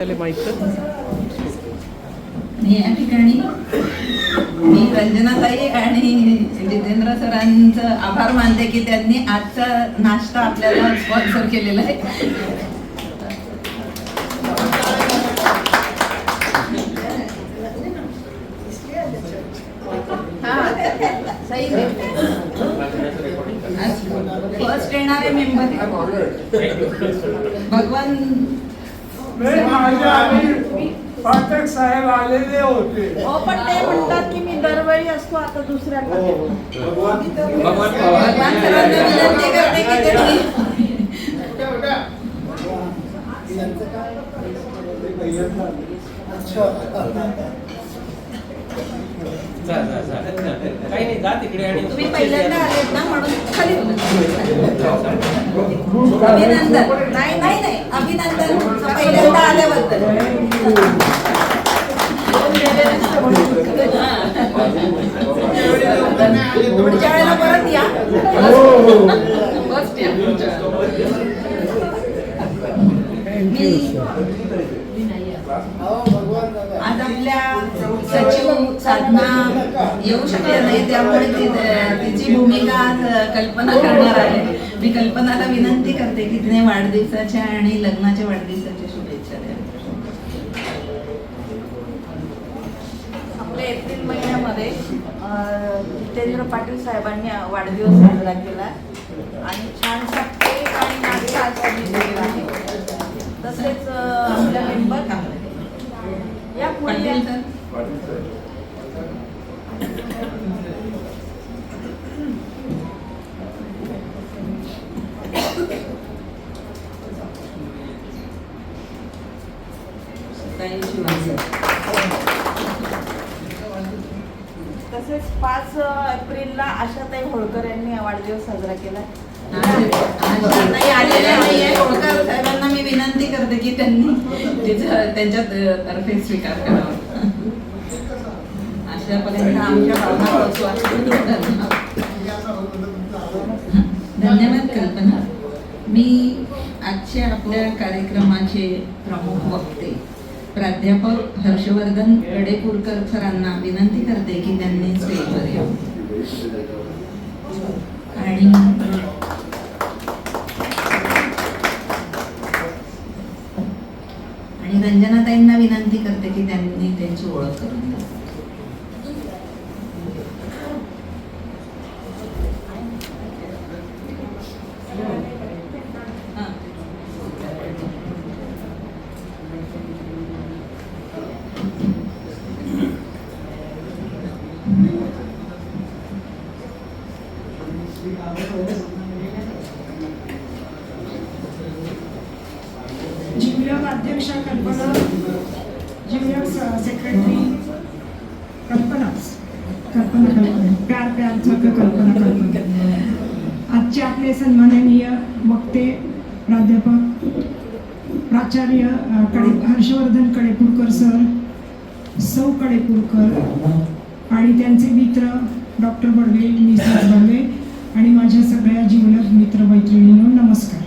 या ठिकाणी मी रंजनाताई आणि जितेंद्र सरांचं आभार मानते की त्यांनी आजचा नाश्ता आपल्याला स्पॉन्सर केलेला आहे. फर्स्ट येणारे मेंबर भगवान पाठक साहेब आलेले होते. हो, पण ते म्हणतात की मी दरवेळी असतो, आता दुसऱ्या भगवान सरांना विनंती करते की त्यांनी काही नाही जा तिकडे. आणि तुम्ही पहिल्यांदा आलेत ना म्हणून खाली अभिनंदन. नाही अभिनंदन पहिल्यांदा आल्याबद्दल. पुढच्या वेळेला परत या. आज आपल्या सचिव साधना येऊ शकल्या नाही, त्यामुळे तिची भूमिका कल्पना करणार आहे. मी कल्पनाला विनंती करते की तिने वाढदिवसाच्या आणि लग्नाच्या वाढदिवसाच्या शुभेच्छा द्या. आपल्या एप्रिल महिन्यामध्ये जितेंद्र पाटील साहेबांनी वाढदिवस साजरा केला आणि छानसा केक आणि नाश्ता आज त्यांनी दिलेला आहे. तसेच आपल्या मेंबर या पुढे तसेच 5 एप्रिलला आशाताई होळकर यांनी वाढदिवस साजरा केला. आलेल्या नाहीये. होळकर साहेबांना मी विनंती करते की त्यांनी त्यांच्या तर्फे स्वीकार करावा. अशापर्यंत आमच्या भावना पोहोचवा. धन्यवाद कल्पना. मी आजच्या आपल्या कार्यक्रमाचे प्रमुख वक्ते प्राध्यापक हर्षवर्धन कडेपूरकर सरांना विनंती करते की त्यांनी स्टेजवर यावं. आणि रंजनाताईंना विनंती करते की त्यांनी त्यांची ओळख करून द्यावी. जिल्हा अध्यक्ष कल्पना, जिल्हा सेक्रेटरी कल्पना आजचे आपले सन्माननीय वक्ते प्राध्यापक प्राचार्य हर्षवर्धन कडेपूरकर सर, सौ कडेपूरकर आणि त्यांचे मित्र डॉक्टर बडवे, मिसेस बडवे आणि माझ्या सगळ्या जिवलग मित्र मैत्रिणींनो नमस्कार.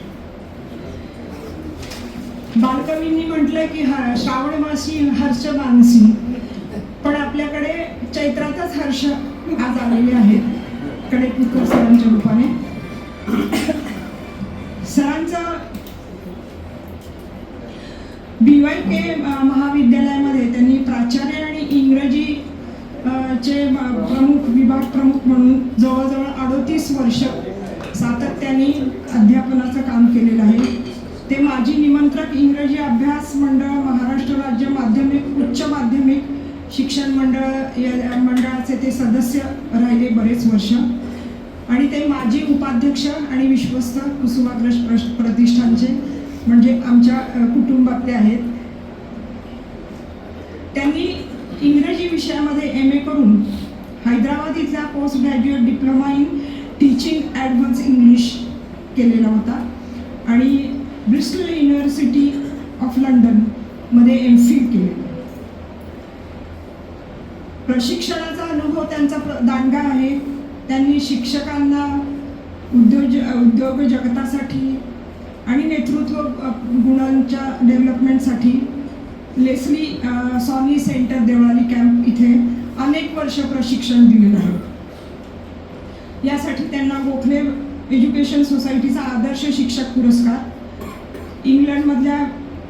बालकवींनी म्हटलंय की श्रावण मासी हर्ष मानसी, पण आपल्याकडे चैत्रातच हर्ष आज आलेले आहेत कडेपूरकर सरांच्या रूपाने. सरांचा BYK महाविद्यालयामध्ये त्यांनी प्राचार्य आणि इंग्रजी चे प्रमुख विभाग प्रमुख म्हणून जवळजवळ 38 वर्ष सातत्याने अध्यापनाचं काम केलेलं आहे. ते माजी निमंत्रक इंग्रजी अभ्यास मंडळ महाराष्ट्र राज्य माध्यमिक उच्च माध्यमिक शिक्षण मंडळाचे ते सदस्य राहिले बरेच वर्ष आणि ते माजी उपाध्यक्ष आणि विश्वस्त कुसुमाग्रज प्रतिष्ठानचे म्हणजे आमच्या कुटुंबातले आहेत. त्यांनी इंग्रजी विषयामध्ये MA करून हैदराबाद इथला post graduate diploma in teaching advance English केलेला होता आणि ब्रिस्टल युनिव्हर्सिटी ऑफ लंडनमध्ये MPhil केले. प्रशिक्षणाचा अनुभव त्यांचा दांडगा आहे. त्यांनी शिक्षकांना उद्योग जगतासाठी आणि नेतृत्व गुणांच्या डेव्हलपमेंटसाठी लेस्ली सॉनी सेंटर देवळाली कॅम्प इथे अनेक वर्ष प्रशिक्षण दिलेलं आहे. यासाठी त्यांना गोखले एज्युकेशन सोसायटीचा आदर्श शिक्षक पुरस्कार, इंग्लंडमधल्या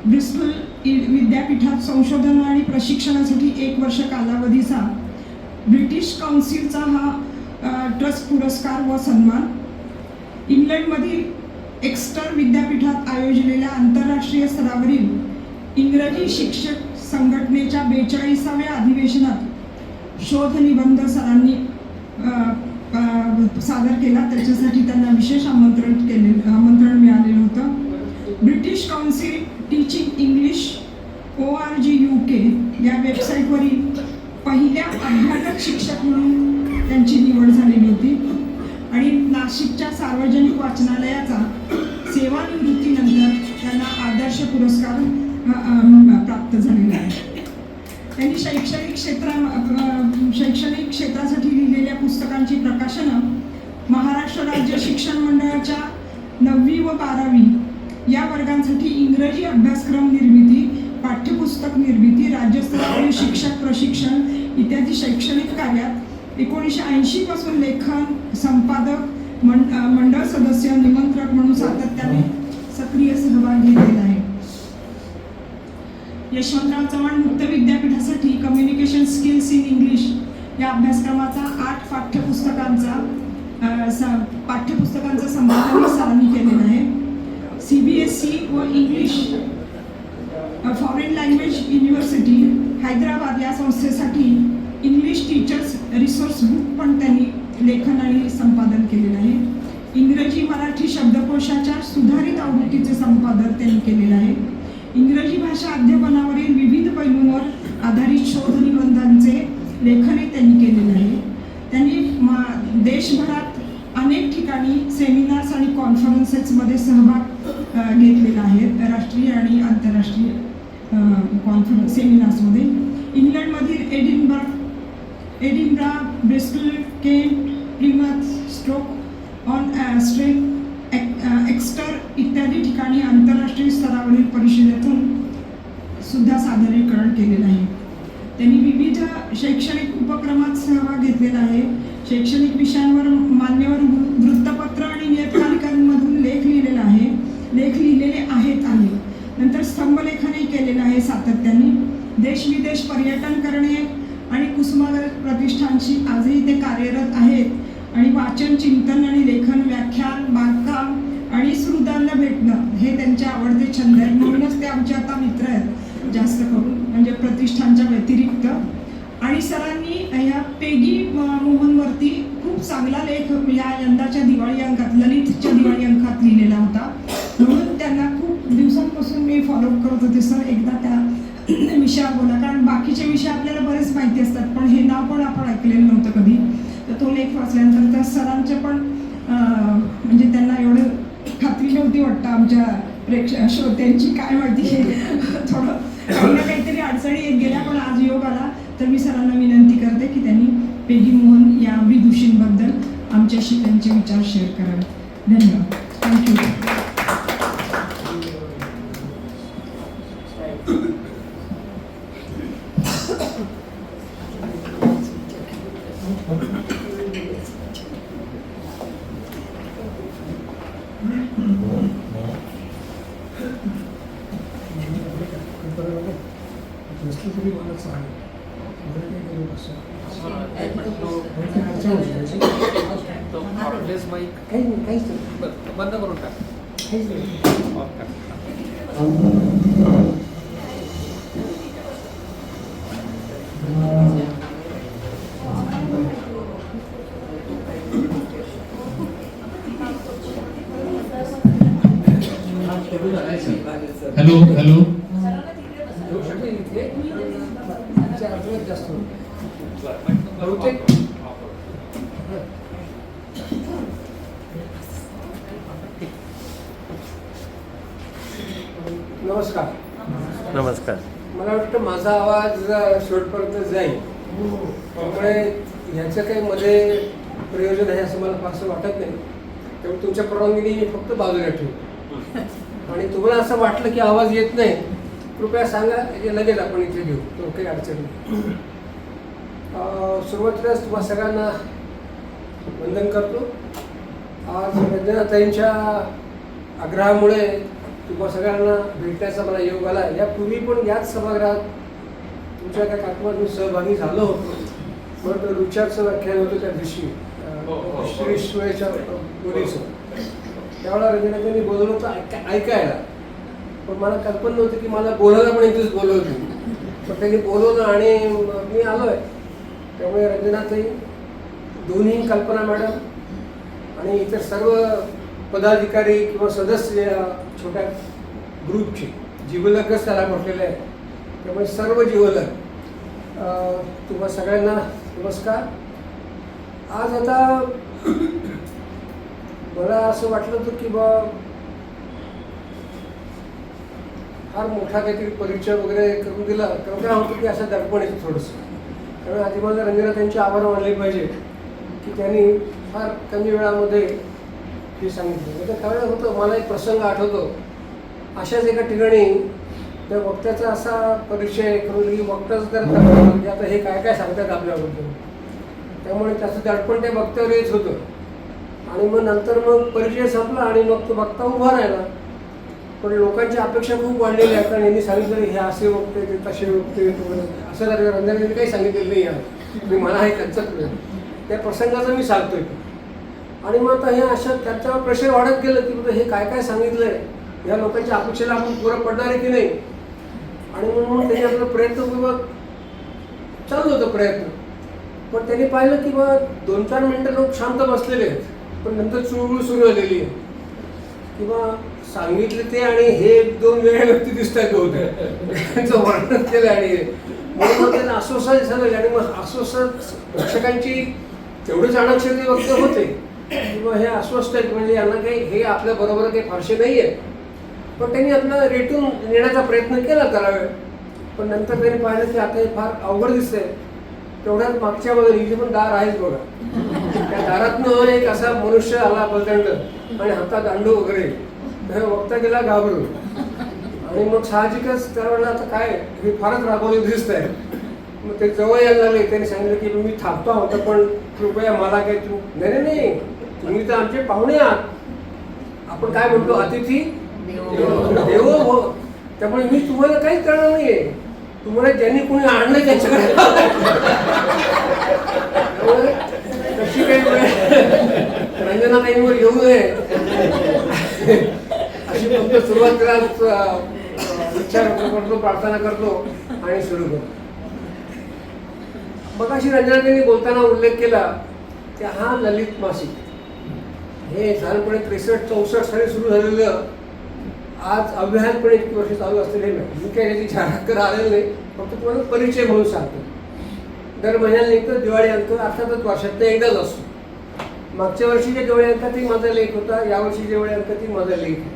ब्रिस्टल विद्यापीठात संशोधन आणि प्रशिक्षणासाठी 1 वर्ष कालावधीचा ब्रिटिश काउन्सिलचा हा ट्रस्ट पुरस्कार व सन्मान, इंग्लंडमधील एक्स्टर विद्यापीठात आयोजलेल्या आंतरराष्ट्रीय स्तरावरील इंग्रजी शिक्षक संघटनेच्या 42व्या अधिवेशनात शोध निबंध सरांनी सादर केला. त्याच्यासाठी त्यांना विशेष आमंत्रण मिळालेलं होतं. British council teaching English ORG UK या वेबसाईटवरील पहिल्या अभ्यागत शिक्षक म्हणून त्यांची निवड झालेली होती आणि नाशिकच्या सार्वजनिक वाचनालयाचा सेवानिवृत्तीनंतर त्यांना आदर्श पुरस्कार प्राप्त झालेला आहे. त्यांनी शैक्षणिक क्षेत्रासाठी लिहिलेल्या पुस्तकांची प्रकाशनं महाराष्ट्र राज्य शिक्षण मंडळाच्या 9वी व 12वी या वर्गांसाठी इंग्रजी अभ्यासक्रम निर्मिती, पाठ्यपुस्तक निर्मिती, राज्यस्तरावरील शिक्षक प्रशिक्षण इत्यादी शैक्षणिक कार्यात 1980 पासून लेखन, संपादक, मंडळ सदस्य, निमंत्रक म्हणून सातत्याने सक्रिय सहभाग घेतलेला आहे. यशवंतराव चव्हाण मुक्त विद्यापीठासाठी कम्युनिकेशन स्किल्स इन इंग्लिश या अभ्यासक्रमाचा 8 पाठ्यपुस्तकांचं संपादन सरांनी केलेलं आहे. CBSE व English foreign language university Hyderabad या संस्थेसाठी इंग्लिश टीचर्स रिसोर्स बुक पण त्यांनी लेखन आणि संपादन केलेलं आहे. इंग्रजी मराठी शब्दकोशाच्या सुधारित आवृत्तीचे संपादन त्यांनी केलेलं आहे. इंग्रजी भाषा अध्यापनावरील विविध पैलूंवर आधारित शोध निबंधांचे लेखनही त्यांनी केलेलं आहे. त्यांनी देशभरात अनेक ठिकाणी सेमिनार्स आणि कॉन्फरन्सेसमध्ये सहभाग घेतलेला आहे, राष्ट्रीय आणि आंतरराष्ट्रीय सेमिनार्समध्ये. इंग्लंडमधील Edinburgh, Bristol, Kent, Plymouth, stroke on straight, Exter इत्यादी ठिकाणी आंतरराष्ट्रीय स्तरावरील परिषदेतून सुद्धा सादरीकरण केलेलं आहे. त्यांनी विविध शैक्षणिक उपक्रमात सहभाग घेतलेला आहे. शैक्षणिक विषयांवर मान्यवर वृत्तपत्र आणि नियतकालिकांमधून लेख लिहिलेले आहेत आणि नंतर स्तंभलेखनही केलेलं आहे सातत्याने. देशविदेश पर्यटन करणे आणि कुसुमाग्रज प्रतिष्ठानशी आजही ते कार्यरत आहेत आणि वाचन, चिंतन आणि लेखन, व्याख्यान, बांधकाम आणि श्रोत्यांना भेटणं हे त्यांचे आवडते छंद आहेत. म्हणूनच ते आमचे आता मित्र आहेत जास्त करून, म्हणजे प्रतिष्ठानच्या व्यतिरिक्त. आणि सरांनी ह्या पेगी मोहनवरती खूप चांगला लेख या यंदाच्या दिवाळी अंकात, ललितच्या दिवाळी अंकात लिहिलेला होता. म्हणून त्यांना खूप दिवसांपासून मी फॉलोअप करत होते, सर एकदा त्या विषयावर बोला, कारण बाकीचे विषय आपल्याला बरेच माहिती असतात पण हे नाव पण आपण ऐकलेलं नव्हतं कधी. तर तो लेख वाचल्यानंतर त्या सरांचे पण म्हणजे त्यांना एवढं खात्री नव्हती वाटतं आमच्या श्रोत्यांची, काय माहिती थोडं काही ना काहीतरी अडचणी येत गेल्या. पण आज योग आला तर मी सरांना विनंती करते की त्यांनी पेगी मोहन या विदुषींबद्दल आमच्याशी त्यांचे विचार शेअर करावे. धन्यवाद. थँक्यू. बंद करून टाक. Hello hello. नमस्कार. नमस्कार. मला वाटतं माझा आवाज शेवटपर्यंत जाईल, त्यामुळे ह्याचं काही मध्ये प्रयोजन आहे असं मला फारसं वाटत नाही. त्यामुळे तुमच्या परवानगीने मी फक्त बाजूला ठेवू. आणि तुम्हाला असं वाटलं की आवाज येत नाही कृपया सांगा, हे लगेच आपण इथे घेऊ, तो काही अडचण नाही. सुरुवातीलाच तुम्हा सगळ्यांना वंदन करतो. आज रंजनाताईंच्या आग्रहामुळे तुम्हा सगळ्यांना भेटण्याचा मला योग आला. यापूर्वी पण याच सभागृहात तुमच्या त्या कार्यक्रमात मी सहभागी झालो होतो. पण रुचारचं व्याख्यान होतं त्या दिवशी श्री शिवायच्या मुलीचं. त्यावेळेला रंजनाताईंनी बोलवलं होतं ऐकायला, पण मला कल्पना नव्हती की मला बोलायला पण इथेच बोलवलं. पण त्यांनी बोलवलं आणि मी आलो आहे. त्यामुळे रंजनाताई, दोन्ही कल्पना मॅडम आणि इतर सर्व पदाधिकारी किंवा सदस्य या छोट्या ग्रुपचे जीवलगच त्याला म्हटलेले आहे. त्यामुळे सर्व जीवलग तुम्हा सगळ्यांना नमस्कार. आज आता मला असं वाटलं होतं की बा फार मोठा काहीतरी परिचय वगैरे करून दिला तर काय होतं की असं दडपण येतं थोडंसं. त्यामुळे आधी मला रंजनाताईंचे आभार मानले पाहिजे की त्यांनी फार कमी वेळामध्ये हे सांगितलं. तर कारण होतं, मला एक प्रसंग आठवतो. अशाच एका ठिकाणी त्या वक्त्याचा असा परिचय करून की वक्ताच तर म्हणजे आता हे काय काय सांगतात आपल्याबद्दल, त्यामुळे त्याचं दडपण त्या वक्त्यावर येत होतं. आणि मग नंतर मग परिचय संपला आणि मग तो वक्ता उभा राहिला. पण लोकांची अपेक्षा खूप वाढलेली आहे, कारण यांनी सांगितलं हे असे वक्ते, ते तसे वक्ते असं जर रंजनाने काही सांगितलेलं नाही आहे. मी मला हे त्यांचं त्या प्रसंगाचं मी सांगतोय. आणि मग आता हे अशा त्याच्यावर प्रेशर वाढत गेलं की हे काय काय सांगितलं आहे, या लोकांच्या अपेक्षेला आपण पुरं पडणार आहे की नाही. आणि म्हणून त्यांनी आपलं प्रयत्नपूर्वक चालू होतं प्रयत्न. पण त्यांनी पाहिलं की बा 2-4 मिनटं लोक शांत बसलेले आहेत, पण नंतर चुळबुळ सुरू झालेली आहे किंवा सांगितले ते आणि हे 2 वेगळ्या व्यक्ती दिसत आहेत होते. त्यांचं वर्णन केलं आणि म्हणून त्यांना अस्वस्थ झालं. आणि मग अस्वस्थ प्रेक्षकांची तेवढेच अनाक्षरी वक्ते होते किंवा हे अस्वस्थ आहेत म्हणजे यांना काही हे आपल्या बरोबर काही फारसे नाही आहे. पण त्यांनी आपल्याला रेटून नेण्याचा प्रयत्न केला त्याला वेळ. पण नंतर त्यांनी पाहिलं की आता हे फार अवघड दिसतंय. तेवढ्याच मागच्या बाजूला इथे पण दार आहेच बघा. त्या दारातनं एक असा मनुष्य आला प्रचंड आणि हातात दांडू वगैरे. तर वक्ता गेला घाबरून. आणि मग साहजिकच त्यावेळेला आता काय हे फारच राबवले दिसत आहे. मग ते जवळ यायला लागले. त्यांनी सांगितलं की मी थांबतो होतो पण कृपया मला काय तू नाही नाही तुम्ही तर आमचे पाहुणे आहात. आपण काय म्हणतो अतिथी देवो हो. त्यामुळे मी तुम्हाला काहीच करणार नाहीये. तुम्हाला ज्यांनी कोणी आणलं त्याच्याकडे कशी काही रंजनाताईंवर येऊ नये अशी फक्त सुरुवातीला विचार करतो, प्रार्थना करतो आणि सुरू करतो. मग अशी रंजनाताईंनी बोलताना उल्लेख केला की हा ललित मासिक हे साधारणपणे 63-64 साली सुरू झालेलं आज अव्याहतपणे इतकी वर्ष चालू असलेले नाही. मी काही त्याची जाहिरात करत आलेलं नाही, फक्त तुम्हाला परिचय म्हणून सांगतो. दर महिन्याला निघतो दिवाळी अंक, अर्थातच वर्षात एकदाच असतो. मागच्या वर्षीच्या दिवाळी अंकातही माझा लेख होता, यावर्षी दिवाळी अंकातही माझा लेख आहे.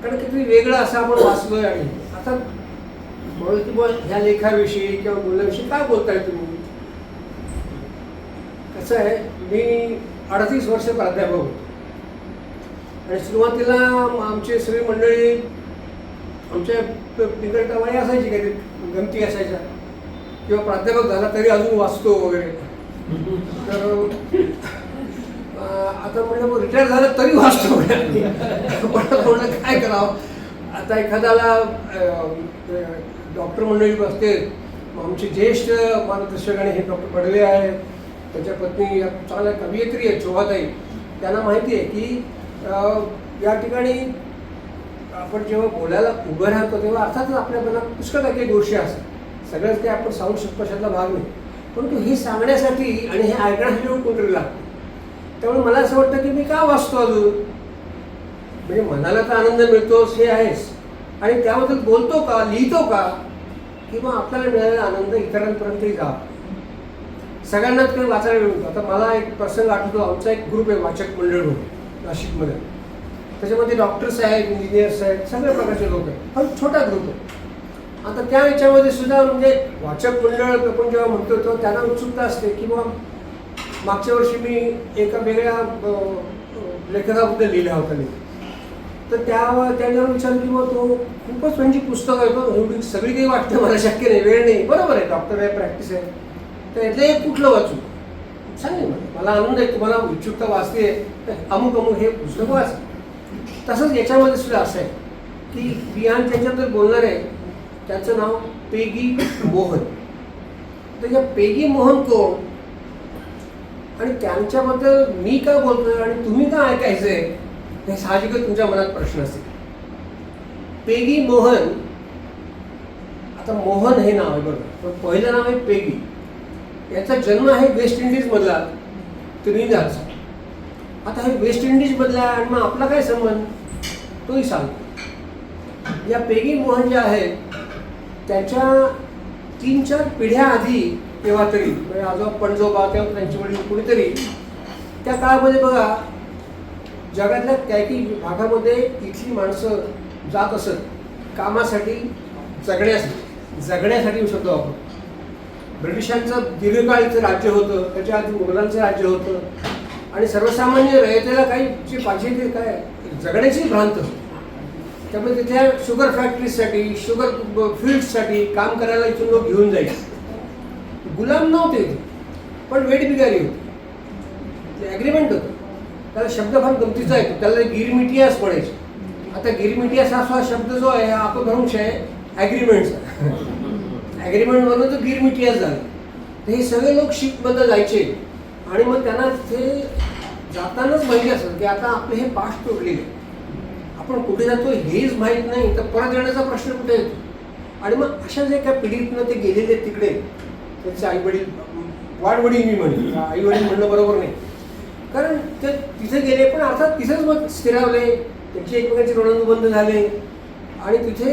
कारण किती वेगळं असं आपण वाचलोय. आणि आता म्हणून की बुवा ह्या लेखाविषयी किंवा बोलण्याविषयी काय बोलताय तुम्ही. कसं आहे, मी 38 वर्ष प्राध्यापक होतो आणि सुरुवातीला आमची सगळी मंडळी आमच्या निकट वय असायची, काही गमती असायच्या किंवा प्राध्यापक झाला तरी अजून वाचतो वगैरे. तर आता म्हणलं मग रिटायर झालं तरी वाचतो. म्हणलं काय करावं. आता एखाद्याला डॉक्टर मंडळी बसते. आमचे ज्येष्ठ मार्गदर्शक आणि हे डॉक्टर पडवे आहेत, त्याच्या पत्नी चांगल्या कवयित्री आहेत शोभाताई. त्यांना माहिती आहे की या ठिकाणी आपण जेव्हा बोलायला उभं राहतो तेव्हा अर्थातच आपल्या मनात पुष्कळ काही गोष्टी असतात. सगळ्याच काही आपण सांगू शकतो अशातला भाग नाही. परंतु हे सांगण्यासाठी आणि हे ऐकण्यासाठी कोणतरी लागतं. त्यामुळे मला असं वाटतं की मी का वाचतो अजून. म्हणजे मनाला तर आनंद मिळतोच हे आहेच, आणि त्याबद्दल बोलतो का, लिहितो का, किंवा आपल्याला मिळालेला आनंद इतरांपर्यंतही जावा. सगळ्यांनाच काही वाचायला मिळतो. आता मला एक प्रसंग आठवतो. आमचा एक ग्रुप आहे वाचक मंडळ म्हणून नाशिकमध्ये. त्याच्यामध्ये डॉक्टर्स आहेत, इंजिनियर्स आहेत, सगळ्या प्रकारचे लोक आहेत. पण छोटा ग्रुप आहे. आता त्या याच्यामध्ये सुद्धा म्हणजे वाचक मंडळ आपण जेव्हा म्हणतो तेव्हा त्यांना उत्सुकता असते की बाबा मागच्या वर्षी मी एका वेगळ्या लेखकाबद्दल लिहिला होता. तर त्याच्यावर विचारलं की मग तो खूपच म्हणजे पुस्तक आहे तो एवढी सगळी काही वाटतं मला शक्य नाही, वेळ नाही. बरोबर आहे, डॉक्टर आहे, प्रॅक्टिस आहे. तर यातलं एक कुठलं वाचू सांगेल मला आनंद आहे, तुम्हाला उत्सुकता वाचते तर अमुक हे पुस्तक वाच. तसंच याच्यामध्ये सुद्धा असं आहे की रियान त्यांच्याबद्दल बोलणार आहे, त्याचं नाव पेगी मोहन. तर या पेगी मोहन कोण आणि त्यांच्याबद्दल मी का बोलतोय आणि तुम्ही का ऐकायचंय हे साहजिकच तुमच्या मनात प्रश्न असेल. पेगी मोहन, आता मोहन हे नाव आहे बरोबर, पण पहिलं नाव आहे पेगी. याचा जन्म आहे वेस्ट इंडिजमधला, त्रिनिदादचा. आता हे वेस्ट इंडिजमधला आणि मग आपला काय संबंध तोही सांगतो. या पेगी मोहन ज्या आहेत त्याच्या 3-4 पिढ्या आधी तेव्हा तरी म्हणजे आजोबा पणजोबा तेव्हा त्यांची वडील कुणीतरी त्या काळामध्ये बघा जगातल्या काही भागामध्ये इथली माणसं जात असत कामासाठी, जगण्यासाठी शब्द वापरतो. ब्रिटिशांचं दीर्घकाळ इथं राज्य होतं, त्याच्या आधी मुघलांचं राज्य होतं आणि सर्वसामान्य रयतेला काही जे पाहिजे ते काय जगण्याची भ्रांत होती. त्यामुळे तिथल्या शुगर फॅक्टरीजसाठी, शुगर फील्डसाठी काम करायला इथून लोक घेऊन जायचे. गुलाम नव्हते ते, पण वेठबिगारी होती. ते ॲग्रीमेंट होतं. त्याला शब्द फार गमतीचा येतो, त्याला गिरमिटियास म्हणायचे. आता गिरमिटियास हा शब्द जो आहे हा अपभ्रंश आहे ॲग्रीमेंटचा. ॲग्रीमेंट म्हणून तर गिरमिटियास झालं. तर हे सगळे लोक शिपमध्ये जायचे आणि मग त्यांना ते जातानाच माहिती असतं की आता आपले हे पास्ट तोडलेले, आपण कुठे जातो हेच माहीत नाही, तर परत येण्याचा प्रश्न कुठे येतो. आणि मग अशा जे एका पिढीतनं ते गेलेले तिकडे, त्यांचे आईवडील, वाडवडील मी म्हणेन, आईवडील म्हणणं बरोबर नाही, कारण ते तिथे गेले पण अर्थात तिथेच मग स्थिरावले, त्यांचे एकमेकांचे ऋणानुबंध झाले आणि तिथे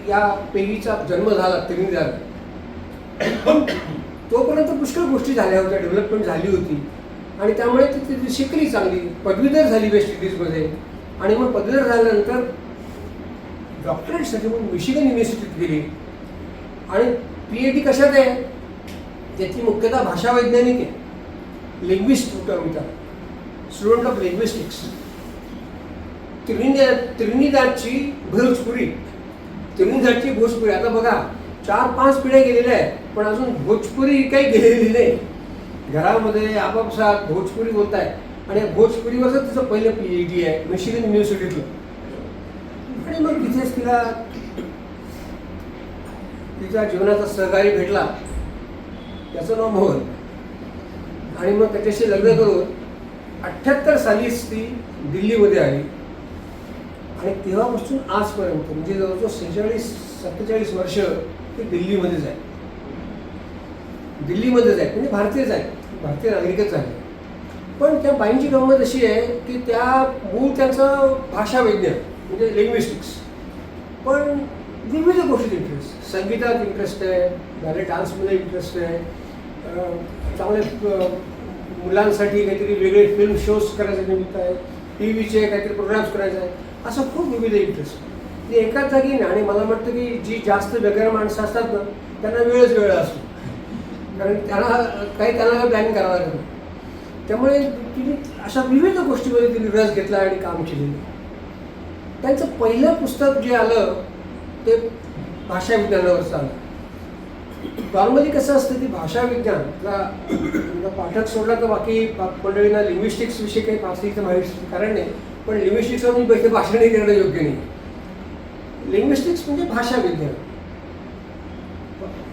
या पेगीचा जन्म झाला त्रिनिदाद. पण तोपर्यंत पुष्कळ गोष्टी झाल्या होत्या, डेव्हलपमेंट झाली होती आणि त्यामुळे ती शिकली चांगली, पदवीधर झाली वेस्ट इंडिजमध्ये. आणि मग पदवीधर झाल्यानंतर डॉक्टरेटसाठी म्हणून मिशिगन युनिव्हर्सिटीत गेली आणि PhD कशात आहे, त्याची मुख्यतः भाषा वैज्ञानिक आहे, लिंग्विस्ट होता मी, स्टुडंट ऑफ लिंग्विस्टिक्स. त्रिनिदादची भोजपुरी आता बघा 4-5 पिढ्या गेलेल्या आहेत पण अजून भोजपुरी काही गेलेली नाही. घरामध्ये आपापसात भोजपुरी बोलताय आणि या भोजपुरीवरच तिचं पहिलं PhD आहे मिशिगन युनिव्हर्सिटीतलं. आणि मग तिथेच तिला तिच्या जीवनाचा सहकारी भेटला, त्याचं नाव मोहन. आणि मग त्याच्याशी लग्न करून 78 सालीच ती दिल्लीमध्ये आली आणि तेव्हापासून आजपर्यंत म्हणजे जवळजवळ 46-47 वर्ष ती दिल्लीमध्येच आहे. म्हणजे भारतीयच आहे, भारतीय नागरिकच आहे. पण त्या बाईंची गंमत अशी आहे की त्या मूळ त्यांचं भाषा विज्ञान म्हणजे लिंग्विस्टिक्स, पण विविध गोष्टीत इंटरेस्ट, संगीतात इंटरेस्ट आहे, बॅले डान्समध्ये इंटरेस्ट आहे, चांगले मुलांसाठी काहीतरी वेगळे फिल्म शोज करायचे निमित्त आहे, TVचे काहीतरी प्रोग्राम्स करायचे आहे, असं खूप विविध इंटरेस्ट. ते एकाच जागी नाही. आणि मला वाटतं की जी जास्त वेगळ्या माणसं असतात ना त्यांना वेळ असतो, कारण त्यांना काही प्लॅनिंग करावं लागतं. त्यामुळे तिने अशा विविध गोष्टीमध्ये तिने रस घेतला आणि काम केलेलं. त्यांचं पहिलं पुस्तक जे आलं ते भाषा विज्ञानावरचं आलं. नॉर्मली कसं असतं की भाषा विज्ञान पाठक सोडला तर बाकी मंडळींना लिंग्विस्टिक्स विषयी काही फारशी माहिती कारण नाही, पण लिंग्विस्टिक्सवर मी पहिलं भाषणही करणं योग्य नाही. लिंग्विस्टिक्स म्हणजे भाषा विज्ञान,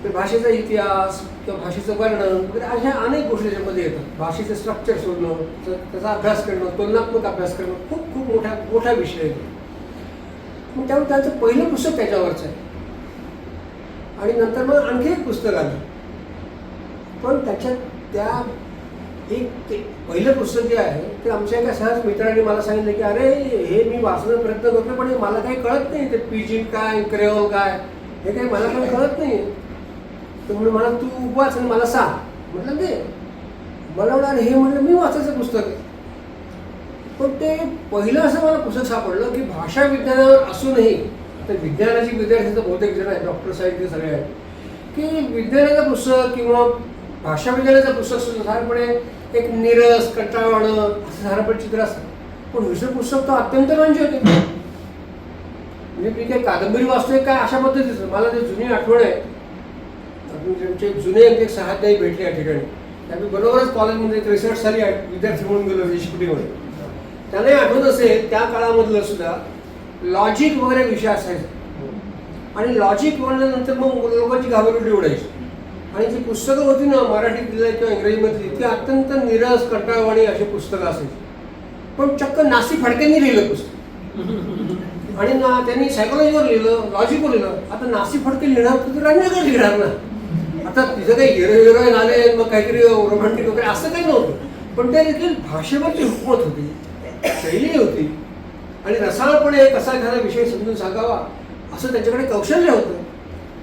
भाषेचा इतिहास किंवा भाषेचं वर्णन वगैरे अशा अनेक गोष्टी त्याच्यामध्ये येतात. भाषेचं स्ट्रक्चर शोधणं, त्याचा अभ्यास करणं, तुलनात्मक अभ्यास करणं खूप खूप मोठा विषय आहे. मग त्यामुळे त्यांचं पहिलं पुस्तक त्याच्यावरचं आहे आणि नंतर मग आणखी एक पुस्तक आलं. पण त्याच्यात ते पहिलं पुस्तक जे आहे ते आमच्या एका सहज मित्रांनी मला सांगितलं की अरे हे मी वाचण्याचा प्रयत्न करतो पण मला काही कळत नाही, ते पिजिन काय, क्रेओल काय, हे काही मला काही कळत नाही. तर म्हणून मला तू वाच आणि मला सांग. म्हटलं ते मला म्हणाल हे म्हटलं मी वाचायचं पुस्तक आहे. पण ते पहिलं असं मला पुस्तक सापडलं की भाषा विज्ञानावर असूनही, आता विज्ञानाची विद्यार्थी तर बहुतेक जण आहेत, डॉक्टर साहेब सगळे आहेत, की विज्ञानाचं पुस्तक किंवा भाषा विज्ञानाचं पुस्तक सुद्धा साधारणपणे एक निरस, कंटाळवाणं असं साधारणपणे चित्र असतं. पण दुसरं पुस्तक तर अत्यंत रंजक होते. म्हणजे मी काही कादंबरी वाचतोय काय अशा पद्धतीचं. मला ते जुनी आठवण आहे, त्यांचे जुने एक सहाध्यायी भेटले या ठिकाणी. आम्ही बरोबरच कॉलेजमध्ये 63 साली विद्यार्थी म्हणून गेलो देशकुटीमध्ये. त्यांनाही आठवत असेल त्या काळामधलं सुद्धा लॉजिक वगैरे विषय असायचा आणि लॉजिक म्हणल्यानंतर मग लोकांची घाबरगुंडी उडायची. आणि जी पुस्तकं होती ना मराठीतली किंवा इंग्रजीमधली ती अत्यंत निरस कंटाळवाणी अशी पुस्तकं असायची. पण चक्क नासी फडक्यांनी लिहिलं पुस्तक आणि ना त्यांनी सायकोलॉजीवर लिहिलं, लॉजिकवर लिहिलं. आता नासी फडके लिहिणार तर रंजकच लिहिणार ना. आता तिथं काही हिरोईन आले मग काहीतरी रोमॅन्टिक वगैरे असं काही नव्हतं. पण त्या देखील भाषेवरची हुकमत होती, शैली होती आणि रसाळपणे कसा एखादा विषय समजून सांगावा असं त्यांच्याकडे कौशल्य होतं.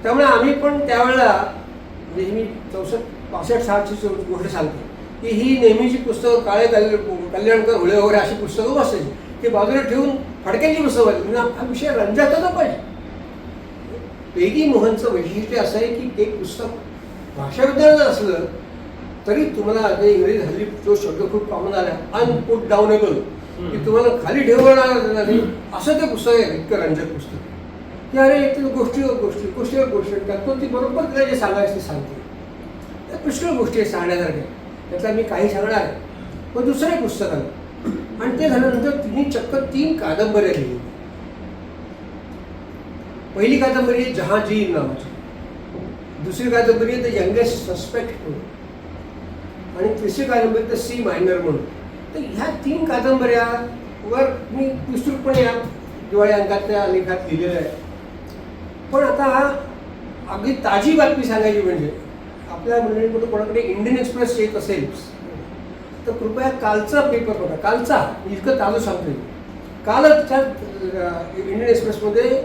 त्यामुळे आम्ही पण त्यावेळेला म्हणजे मी 64-65 सालची गोष्ट सांगतो की ही नेहमीची पुस्तकं काळे कल्याणकर हुळे वगैरे अशी पुस्तकं वाचायची की बाजूला ठेवून फडक्यांची पुस्तकं वाचायची. हा विषय रंजकता पाहिजे. पेगी मोहनचं वैशिष्ट्य असं आहे की ते पुस्तक भाषा विज्ञानाचं असलं तरी तुम्हाला इंग्रजी हल्ली तो शब्द खूप कॉमन आला अनपुट डाऊनेबल की तुम्हाला खाली ठेवणार नाही असं ते पुस्तक आहे. इतकं रंजक पुस्तक की अरे गोष्टीवर गोष्टी त्यातून ती बरोबर तिला जे सांगायचं ते सांगते. त्या पुष्कळ गोष्टी आहेत सांगण्यासारख्या, त्यातल्या मी काही सांगणार आहे. पण दुसरं एक पुस्तक आलं आणि ते झाल्यानंतर तिने चक्क 3 कादंबऱ्या लिहिली. पहिली कादंबरी आहे जहांजीर नावाची, दुसरी कादंबरी आहे द यंगेस्ट सस्पेक्ट म्हणून आणि तिसरी कादंबरी द सी मायनर म्हणून. तर ह्या 3 कादंबऱ्यावर मी विस्तृतपणे या दिवाळी अंकातल्या लेखात लिहिलेलं आहे. पण आता अगदी ताजी बातमी सांगायची म्हणजे आपल्या मंडळीमध्ये कोणाकडे इंडियन एक्सप्रेस येत असेल तर कृपया कालचा पेपर बघा. कालचा इतकं ताजं सांगतोय. कालच त्या इंडियन एक्सप्रेसमध्ये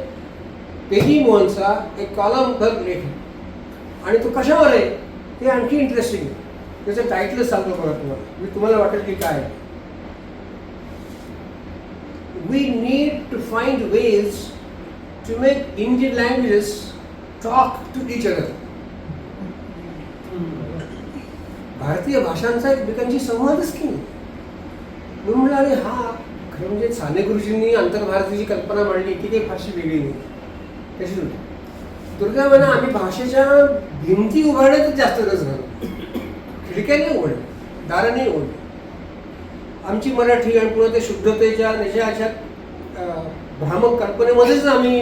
पेगी मोहनचा एक कॉलमभर लेख आहे आणि तो कशावर आहे ते आणखी इंटरेस्टिंग आहे. त्याचं टायटलच सांगतो बघा तुम्हाला, मी तुम्हाला वाटेल की काय. We need to find ways to make Indian languages talk to each other. भारतीय भाषांचा एकमेकांशी संवादच की नाही. मी म्हणलं अरे हा खरं म्हणजे साने गुरुजींनी आंतरभारतीची कल्पना मांडली ती काही फारशी वेगळी नाही. कशी होती दुर्दैवानं आम्ही भाषेच्या भिंती उभारण्यातच जास्त रस घालतो. खिडक्या नाही उघडल्या, दारं नाही उघडली. आमची मराठी आणि पुन्हा ते शुद्धतेच्या त्याच्या अशा भ्रामक कल्पनेमध्येच आम्ही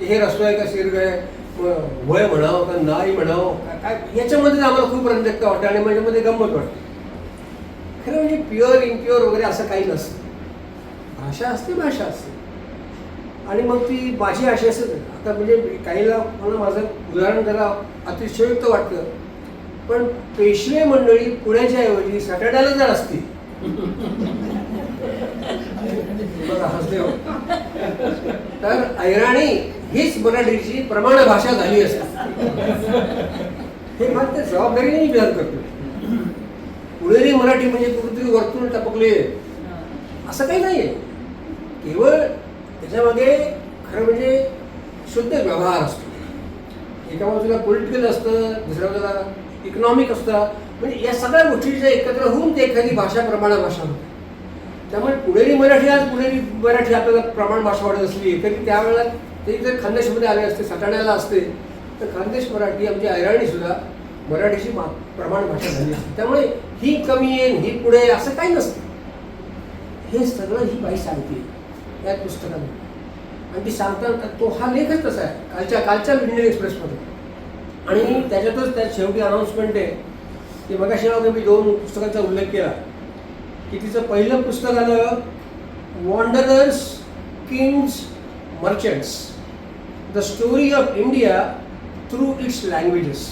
हे रस्व आहे का शीर्घ आहे, वय म्हणावं का नाही म्हणावं काय याच्यामध्येच आम्हाला खूप रंजकता वाटते आणि माझ्यामध्ये गंमत वाटते. खरं म्हणजे प्युअर इम्प्युअर वगैरे असं काही नसतं. भाषा असते, भाषा असते आणि मग ती माझी अशी असेल. आता म्हणजे काहीला मला माझं उदाहरण जरा अतिशयोक्त वाटतं पण पेशवे मंडळी पुण्याच्या ऐवजी सटाण्याला जर असती बघा हसले हो तर ऐराणी हीच मराठीची प्रमाण भाषा झाली असते. हे मात्र जबाबदारीने विचार करतो. पुणेरी मराठी म्हणजे कुठेतरी वरतून टपकले असं काही नाहीये. केवळ त्याच्यामागे खरं म्हणजे शुद्ध व्यवहार असतो. एका बाजूला पॉलिटिकल असतं, दुसऱ्या बाजूला इकॉनॉमिक असतं. म्हणजे या सगळ्या गोष्टीच्या एकत्र होऊन ते एखादी भाषा प्रमाण भाषा होते. त्यामुळे पुणेरी मराठी आज पुणेरी मराठी आपल्याला प्रमाण भाषा वाढत असली तरी त्यावेळेला ते जर खानदेशमध्ये आले असते, सटाण्याला असते तर खानदेश मराठी आमची ऐराणी सुद्धा मराठीची प्रमाण भाषा झाली असते. त्यामुळे ही कमी आहे ही पुढे असं काही नसतं. हे सगळं ही बाई सांगते या पुस्तकामध्ये आणि ती सांगताना तो हा लेखच तसा आहे कालच्या इंडियन एक्सप्रेसमध्ये. आणि त्याच्यातच त्या शेवटी अनाऊन्समेंट आहे की मगाशी मी 2 पुस्तकांचा उल्लेख केला की तिचं पहिलं पुस्तक आलं wanderers Kings merchants the story of India through it's languages.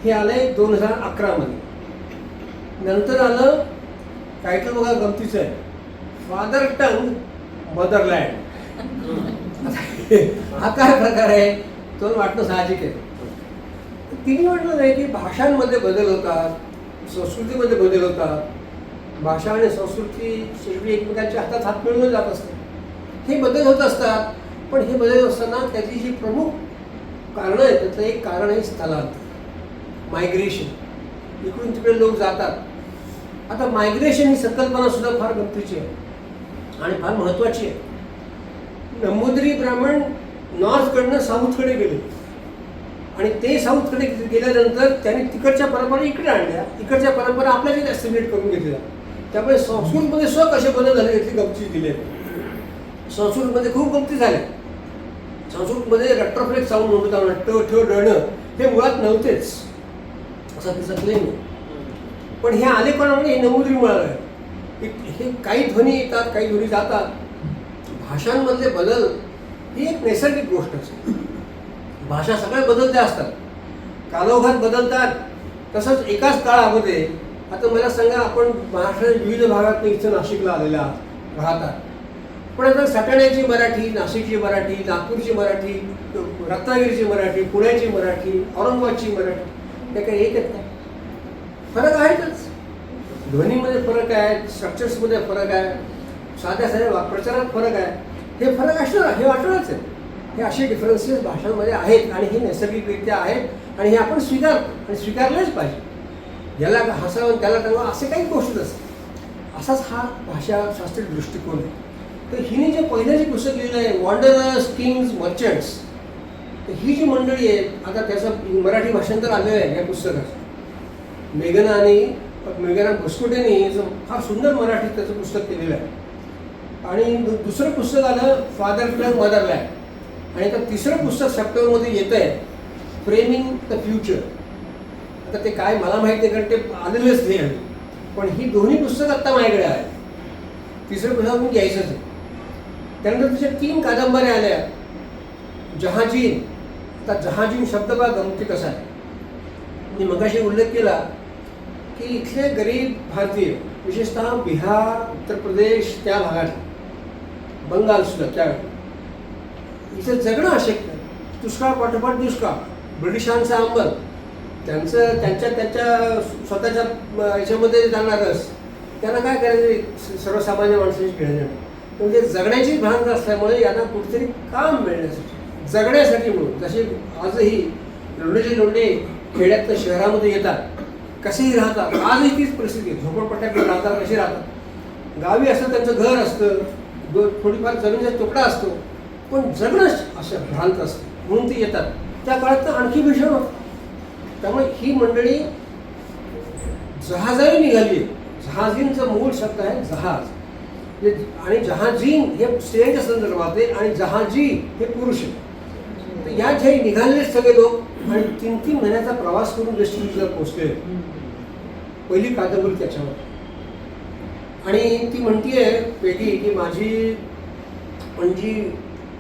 हे आलंय 2011 मध्ये. नंतर आलं टायटल बघा गमतीचं आहे फादर टंग मदरलँड. हा काय प्रकार आहे तो वाटणं साहजिक आहे. तिने म्हटलं नाही की भाषांमध्ये बदल होतात, संस्कृतीमध्ये बदल होतात. भाषा आणि संस्कृती शेवटी एकमेकांच्या हातात हात मिळवून जात असतात. हे बदल होत असतात. पण हे बदल असताना त्याची जी प्रमुख कारणं आहेत त्याचं एक कारण आहे स्थलांतर, मायग्रेशन. इकडून तिकडे लोक जातात. आता मायग्रेशन ही संकल्पना सुद्धा फार गमतीची आहे आणि फार महत्त्वाची आहे. नंबूद्री ब्राह्मण नॉर्थकडनं साऊथकडे गेले आणि ते साऊथकडे गेल्यानंतर त्यांनी तिकडच्या परंपरा इकडे आणल्या, इकडच्या परंपरा आपल्याकडे ॲसिमिलेट करून घेतल्या. त्यामुळे संस्कृतमध्ये कसे बदल झाले याची गमती दिली आहे. संस्कृतमध्ये खूप गमती झाल्या. संस्कृतमध्ये रट्टरफ्लेक्स साऊंड म्हणतो ट ठ डणं हे मुळात नव्हतेच असा तिचा क्लेम आहे. पण हे आले कोणामुळे हे नमुद्री मिळालं आहे. हे काही ध्वनी येतात, काही ध्वनी जातात. भाषांमधले बदल ही एक नैसर्गिक गोष्ट असते. भाषा सगळ्या बदलत्या असतात, कालोखात बदलतात. तसंच एकाच काळामध्ये आता मला सांगा, आपण महाराष्ट्राच्या विविध भागात इथं नाशिकला आलेला राहतात, पण आता सटाण्याची मराठी, नाशिकची मराठी, नागपूरची मराठी, रत्नागिरीची मराठी, पुण्याची मराठी, औरंगाबादची मराठी त्या काही एक आहेत का? फरक आहेतच. ध्वनीमध्ये फरक आहे, स्ट्रक्चर्समध्ये फरक आहे, साध्या साध्या प्रचारात फरक आहे. हे फरक असणार, हे वाटणारच आहे. हे असे डिफरन्सेस भाषांमध्ये आहेत आणि हे नैसर्गिकरित्या आहेत आणि हे आपण स्वीकारलेच पाहिजे. याला हसावं त्याला टांगावं असे काही गोष्ट असते. असाच हा भाषाशास्त्रीय दृष्टिकोन आहे. तर हिने जे पहिलं जे पुस्तक लिहिलं आहे वॉन्डरर्स, किंग्स, मर्चंट्स, तर ही जी मंडळी आहे, आता त्याचं मराठी भाषांतर आलेलं आहे या पुस्तकाचं. मेघना भुसकुटेंनी फार सुंदर मराठीत त्याचं पुस्तक केलेलं आहे. आणि दुसरं पुस्तक आलं फादर प्लस मदरलँड. आणि आता तिसरं पुस्तक सप्टेंबरमध्ये येतं आहे, फ्रेमिंग द फ्युचर. आता ते काय मला माहीत नाही, कारण ते आलेलंच नाही आहे. पण ही दोन्ही पुस्तकं आत्ता माझ्याकडे आहेत. तिसरं पुस्तक मी घ्यायचंच आहे. त्यानंतर तिच्या 3 कादंबऱ्या आल्या. जहाजीन. आता जहाजीन शब्द बघा गमती कसा आहे. मी मगाशी उल्लेख केला की इथले गरीब भारतीय, विशेषतः बिहार, उत्तर प्रदेश त्या भागात, बंगाल सुद्धा त्यावेळी इथं जगणं अशक्य. दुष्काळ पाठोपाठ दुष्काळ, ब्रिटिशांचा अंमल, त्यांच्या स्वतःच्या याच्यामध्ये जाणारच. त्यांना काय करायचं, सर्वसामान्य माणसाची खेळणं म्हणजे जगण्याची भ्रांत असल्यामुळे यांना कुठेतरी काम मिळण्यासाठी, जगण्यासाठी म्हणून. जसे आजही लोंढेचे लोंढे खेड्यातनं शहरामध्ये येतात, कसेही राहतात. आजही तीच परिस्थिती आहे. झोपडपट्ट्याकडे राहतात, कसे राहतात. गावी असतं त्यांचं घर असतं, थोडीफार जमिनीचा तुकडा असतो, पण जगणं असं भ्रांत असतं म्हणून ते येतात. त्या काळात तर आणखी भीषण होतं. त्यामुळे ही मंडळी जहाजाने निघाली. जहाजींचं मूळ शब्द आहे जहाज, आणि जहाजीन हे स्त्रियांच्या संदर्भात आहे आणि जहाजी हे पुरुष आहे. तर या ज्या निघालेले सगळे लोक आणि 3-3 महिन्याचा प्रवास करून वेस्ट इंडिजला पोहोचले. पहिली कादंबरी त्याच्यावर. आणि ती म्हणतीये पेगी की माझी पणजी,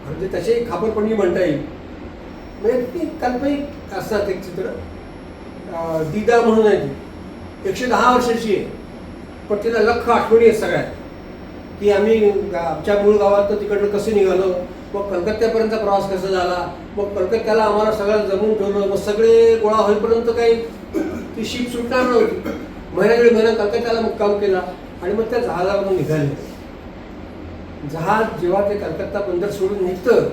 म्हणजे त्याचे खापरपणजी म्हणता येईल. म्हणजे ती काल्पनिक असतात. एक चित्र दिदा म्हणून आहे, ती 110 वर्षाची आहे, पण तिला लख आठवणी आहेत सगळ्या. की आम्ही आमच्या मूळ गावात तिकडनं कसं निघालो, मग कलकत्त्यापर्यंत प्रवास कसा झाला, मग कलकत्त्याला आम्हाला सगळं जमून ठेवलं, मग सगळे गोळा होईपर्यंत काही ती शिप सुटणार नव्हती. महिना कलकत्त्याला मुक्काम केला आणि मग त्या जहाजावरून निघाले. जहाज जेव्हा ते कलकत्ता बंदर सोडून निघतं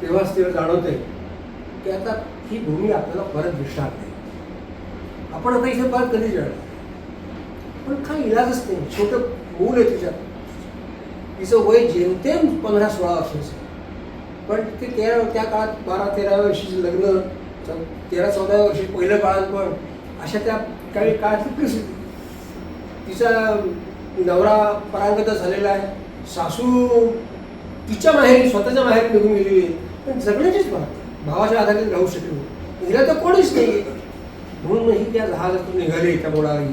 तेव्हाच तिला जाणवते की आता ही भूमी आपल्याला परत दिसणार नाही. आपण आता इथे परत कधी जाणार, पण काही इलाजच नाही. छोटं मूल आहे तिच्यात, तिचं वय जेमतेम 15-16 वर्षाचं, पण ते त्या काळात 12-13व्या वर्षीचं लग्न, 13-14व्या वर्षी पहिलं बाळंतपण, अशा त्या काही काळातली परिस्थिती. तिचा नवरा परांगत झालेला आहे, सासू तिच्या माहेरी स्वतःच्या माहेरी निघून गेलेली आहे, पण जगण्याचीच भावाच्या आधारे राहू शकली. हिला तर कोणीच नाही म्हणून ही त्या जहाजातून निघाली त्या बोडावी.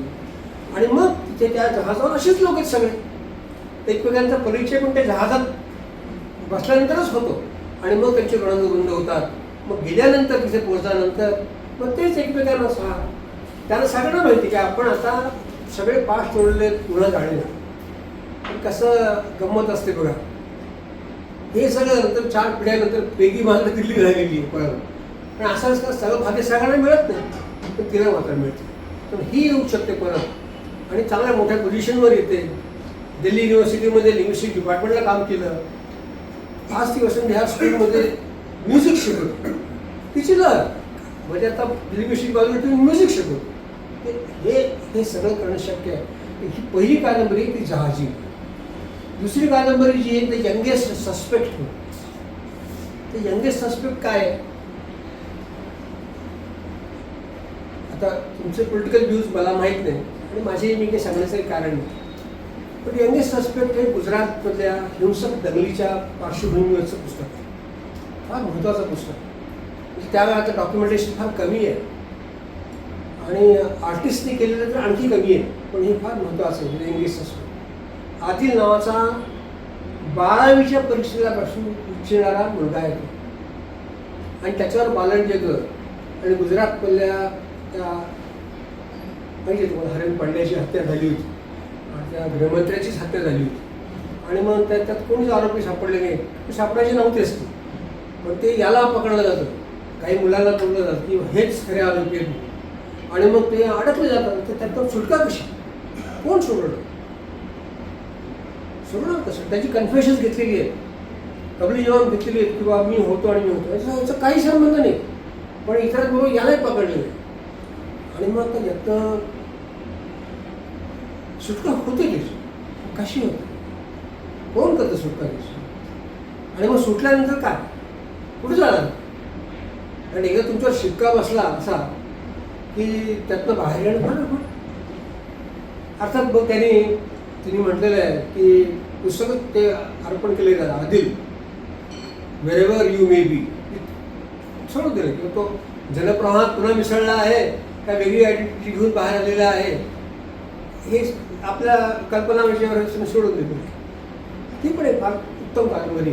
आणि मग तिथे त्या जहाजावर असेच लोक आहेत सगळे. एकमेकांचा परिचय पण त्या जहाजात बसल्यानंतरच होतो आणि मग त्यांचे गणगुंड होतात. मग गेल्यानंतर तिथे पोहोचल्यानंतर मग तेच एकमेकांना त्यांना सगळ्यांना माहिती की आपण आता सगळे पास तोडले पुढं जाणे. पण कसं गंमत असते बघा. हे सगळं नंतर 4 पिढ्यानंतर पेगी मला दिल्ली झालेली आहे परत. पण असं सगळं भाग्य सगळ्यांना मिळत नाही, पण तिला मात्र मिळते. तर ही येऊ शकते परत आणि चांगल्या मोठ्या पोझिशनवर येते. दिल्ली युनिव्हर्सिटीमध्ये लिंग्विस्टिक डिपार्टमेंटला काम केलं. 5 दिवस ह्या स्कूलमध्ये म्युझिक शिकवतो. तिची लहर म्हणजे आता लिंग्विस्टिक बाजूला तुम्ही म्युझिक शिकवतो. हे सगळं करणं शक्य आहे. ही पहिली कादंबरी ती जहाजी. दुसरी कादंबरी जी आहे ती यंगेस्ट सस्पेक्ट. तर यंगेस्ट सस्पेक्ट काय आहे? आता तुमचे पॉलिटिकल व्ह्यूज मला माहीत नाही आणि माझे मी काही सांगण्याचं काही कारण नाही, पण यंगेस्ट सस्पेक्ट हे गुजरातमधल्या हिंसक दंगलीच्या पार्श्वभूमीवरचं पुस्तक आहे. फार महत्त्वाचं पुस्तक. म्हणजे त्या वेळाचं डॉक्युमेंटेशन फार कमी आहे आणि आर्टिस्टने केलेलं तर आणखी कमी आहे, पण हे फार महत्त्वाचं आहे. यंगेस्ट सस्पेक्ट आदिल नावाचा 12वीच्या परीक्षेला पासून उच्चणारा मुलगा आहे तो, आणि त्याच्यावर बालंटेकर आणि गुजरातमधल्या त्या माहिती आहे तुम्हाला हरण पांड्याची हत्या झाली होती, त्या गृहमंत्र्याचीच हत्या झाली होती, आणि मग त्यात कोणीच आरोपी सापडले नाही. ते सापडायचे नव्हतेच ते, पण ते याला पकडलं जातं, काही मुलांना पकडलं जातं की हेच खरे आरोपी आहेत, आणि मग ते अडकले जातात. तर त्यातून सुटका कशी? कोण सोडवलं? सोडवलं कसं? त्याची कन्फेशन्स घेतलेली आहे, कबली जबाब घेतलेली आहेत की बाबा मी होतो आणि मी होतो, याचा काही संबंध नाही. पण इतरांबरोबर यालाही पकडले नाही, आणि मग यात सुटका होते कशी होते? कोण करतं सुटका त्याची? आणि मग सुटल्यानंतर काय? कुठे जाणार? आणि एकदा तुमच्यावर शिक्का बसला असा की त्यातनं बाहेर येणं फार. अर्थात मग तिने म्हटलेलं आहे की पुस्तकच ते अर्पण केले जातं Adil, wherever you may be, सोडून दिलं किंवा तो जनप्रवाहात पुन्हा मिसळला आहे का वेगळी आयडेंटिटी घेऊन बाहेर आलेला आहे हे आपल्या कल्पना विषयावर सोडून देतो. ती पण एक फार उत्तम कादंबरी.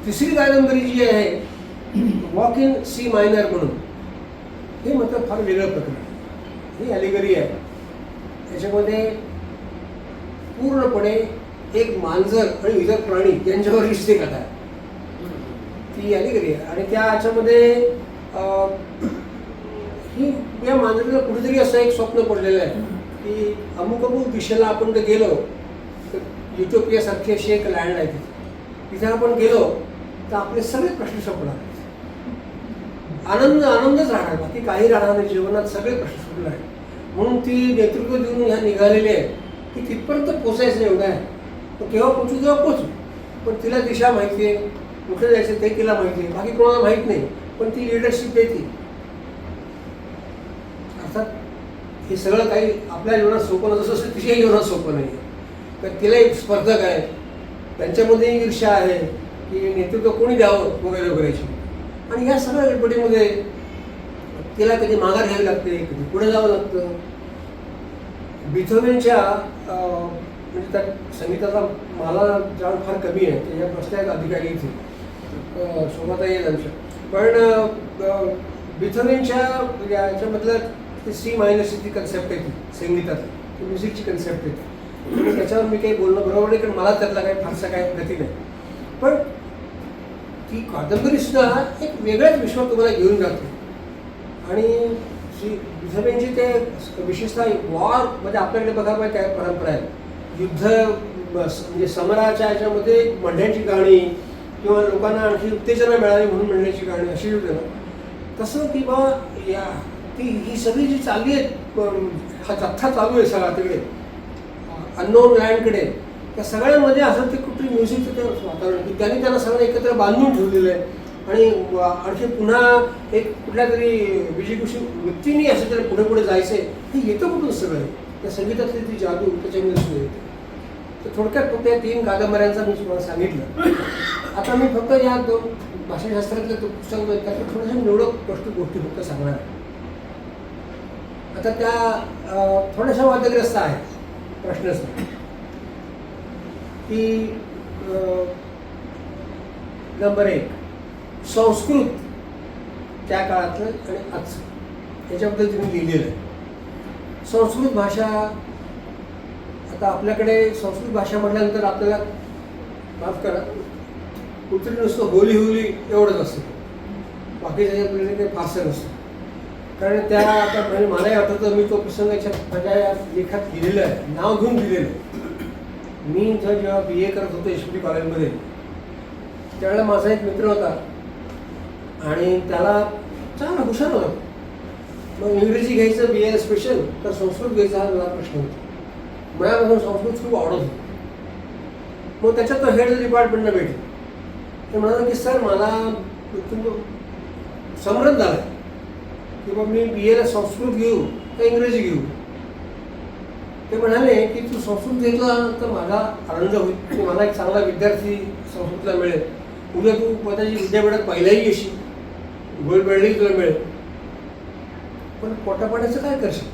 तिसरी कादंबरी जी आहे वॉक इन सी मायनर म्हणून, हे मात्र फार वेगळं प्रकरण. ही ॲलिगरी आहे. याच्यामध्ये पूर्णपणे एक मांजर आणि इतर प्राणी यांच्यावर रिश्ते कथा आहे. ती ॲलिगरी आहे. आणि त्या याच्यामध्ये ही या मांजरीला कुठेतरी असं एक स्वप्न पडलेलं आहे की अमुक अमुक दिशेला आपण जर गेलो तर युटोपियासारखी अशी एक लँड आहे तिथे आपण गेलो तर आपले सगळे प्रश्न संपणार. आनंदच राहणार, बाकी काही राहणार नाही जीवनात, सगळे प्रश्न सुटले आहेत. म्हणून ती नेतृत्व देऊन ह्या निघालेली आहे की तिथपर्यंत पोचायचं एवढं आहे. तर केव्हा पोचू तेव्हा पोचू, पण तिला दिशा माहिती आहे, कुठे जायचं ते तिला माहिती आहे, बाकी कोणाला माहीत नाही, पण ती लिडरशिप देते. अर्थात हे सगळं काही आपल्या जीवनात सोपं नसतं, असं तिच्याही जीवनात सोपं नाही. तर तिला एक स्पर्धक आहे, त्यांच्यामध्ये ईर्ष्या आहे की नेतृत्व कोणी द्यावं वगैरे वगैरेची. आणि या सगळ्या गडबडीमध्ये तिला कधी माघार घ्यावी लागते, कधी पुढे जावं लागतं. बिथोवेनच्या म्हणजे त्या संगीताचा मला जाण फार कमी आहे, त्याच्या बसल्या अधिकारी इथे शोभाता येईल आमच्या. पण बिथोवेनच्या याच्यामधलं ते सी मायनरची ती कन्सेप्ट आहे, ती संगीतात ती म्युझिकची कन्सेप्ट आहे. त्याच्यावर मी काही बोलणं बरोबर नाही, कारण मला त्यातला काही फारसा काय गती नाही. पण ती कादंबरीसुद्धा एक वेगळ्याच विश्वात तुम्हाला घेऊन जाते. आणि बिथोवेनची ते विशेषतः वॉर म्हणजे आपल्याकडे बघा पाहिजे काय परंपरा आहे, युद्ध म्हणजे समराच्या ह्याच्यामध्ये मंढ्यांची गाणी किंवा लोकांना आणखी उत्तेजना मिळावी म्हणून म्हणण्याची गाणी अशी युद्ध ना, तसं की बा या ती ही सगळी जी चालली आहे, हा जथ्था चालू आहे सगळा तिकडे अननोन लँडकडे, त्या सगळ्यांमध्ये असं ते कुठली म्युझिकचं ते वातावरण की त्यांनी त्यांना सगळं एकत्र बांधून ठेवलेलं आहे. आणि आणखी पुन्हा एक कुठल्या तरी विषयकुषी व्यक्तींनी असं त्याला पुढे पुढे जायचं आहे, हे येतं कुठून सगळं त्या संगीतातली ती जादू त्याच्यामध्ये सुरू येते. तर थोडक्यात फक्त या 3 कादंबऱ्यांचा मी तुम्हाला सांगितलं. आता मी फक्त या 2 भाषाशास्त्रातल्या पुस्तक त्यातल्या थोड्याशा निवडक गोष्टी फक्त सांगणार आहे. आता त्या थोड्याशा वादग्रस्त आहेत. प्रश्नच नाही की नंबर 1 संस्कृत त्या काळातलं आणि आजचं याच्याबद्दल तुम्ही लिहिलेलं आहे. संस्कृत भाषा, आता आपल्याकडे संस्कृत भाषा म्हटल्यानंतर आपल्याला माफ करा कुठेतरी नुसतं होली एवढंच असतं, बाकी त्याच्याकडे काही फारसं नसतं. कारण त्या आता म्हणजे मलाही आठवतं, मी तो प्रसंग माझ्या या लेखात लिहिलेलं आहे, नाव घेऊन लिहिलेलं आहे. मी जेव्हा BA करत होतो यशवंती कॉलेजमध्ये, त्यावेळेला माझा एक मित्र होता आणि त्याला चांगला हुशार होता. मग इंग्रजी घ्यायचं BA स्पेशल तर संस्कृत घ्यायचा हा मला प्रश्न होता. मनापासून संस्कृत खूप आवडत होतं. मग त्याच्यात तो हेड डिपार्टमेंटला भेटला. ते म्हणाला की सर मला समृद्ध झाला किंवा मी BA संस्कृत घेऊ का इंग्रजी घेऊ. ते म्हणाले की तू संस्कृत घेतला तर माझा आनंद होईल की मला एक चांगला विद्यार्थी संस्कृतला मिळेल. उद्या तू कदाचित विद्यापीठात पहिलाही येशील, गोल्ड मेडलही तुला मिळेल. पण पोटापाण्याचं काय करशील?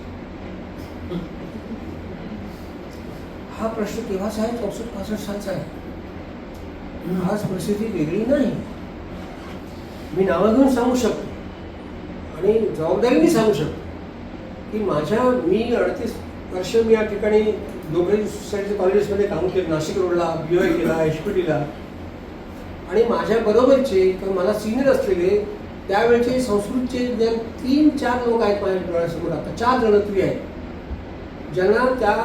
हा प्रश्न केव्हाचा आहे? 64-65 सालचा आहे. आज परिस्थिती वेगळी नाही. मी नावं घेऊन सांगू शकतो आणि जबाबदारीने सांगू शकतो की मी 38 वर्ष मी या ठिकाणी डोंगरी सोसायटी कॉलेजेसमध्ये काम केलं. नाशिक रोडला BY केला, HPTला. आणि माझ्या बरोबरचे किंवा मला सिनियर असलेले त्यावेळेचे संस्कृतचे 3-4 लोक आहेत माझ्या डोळ्यासमोर. आता 4 जण तरी आहेत ज्यांना त्या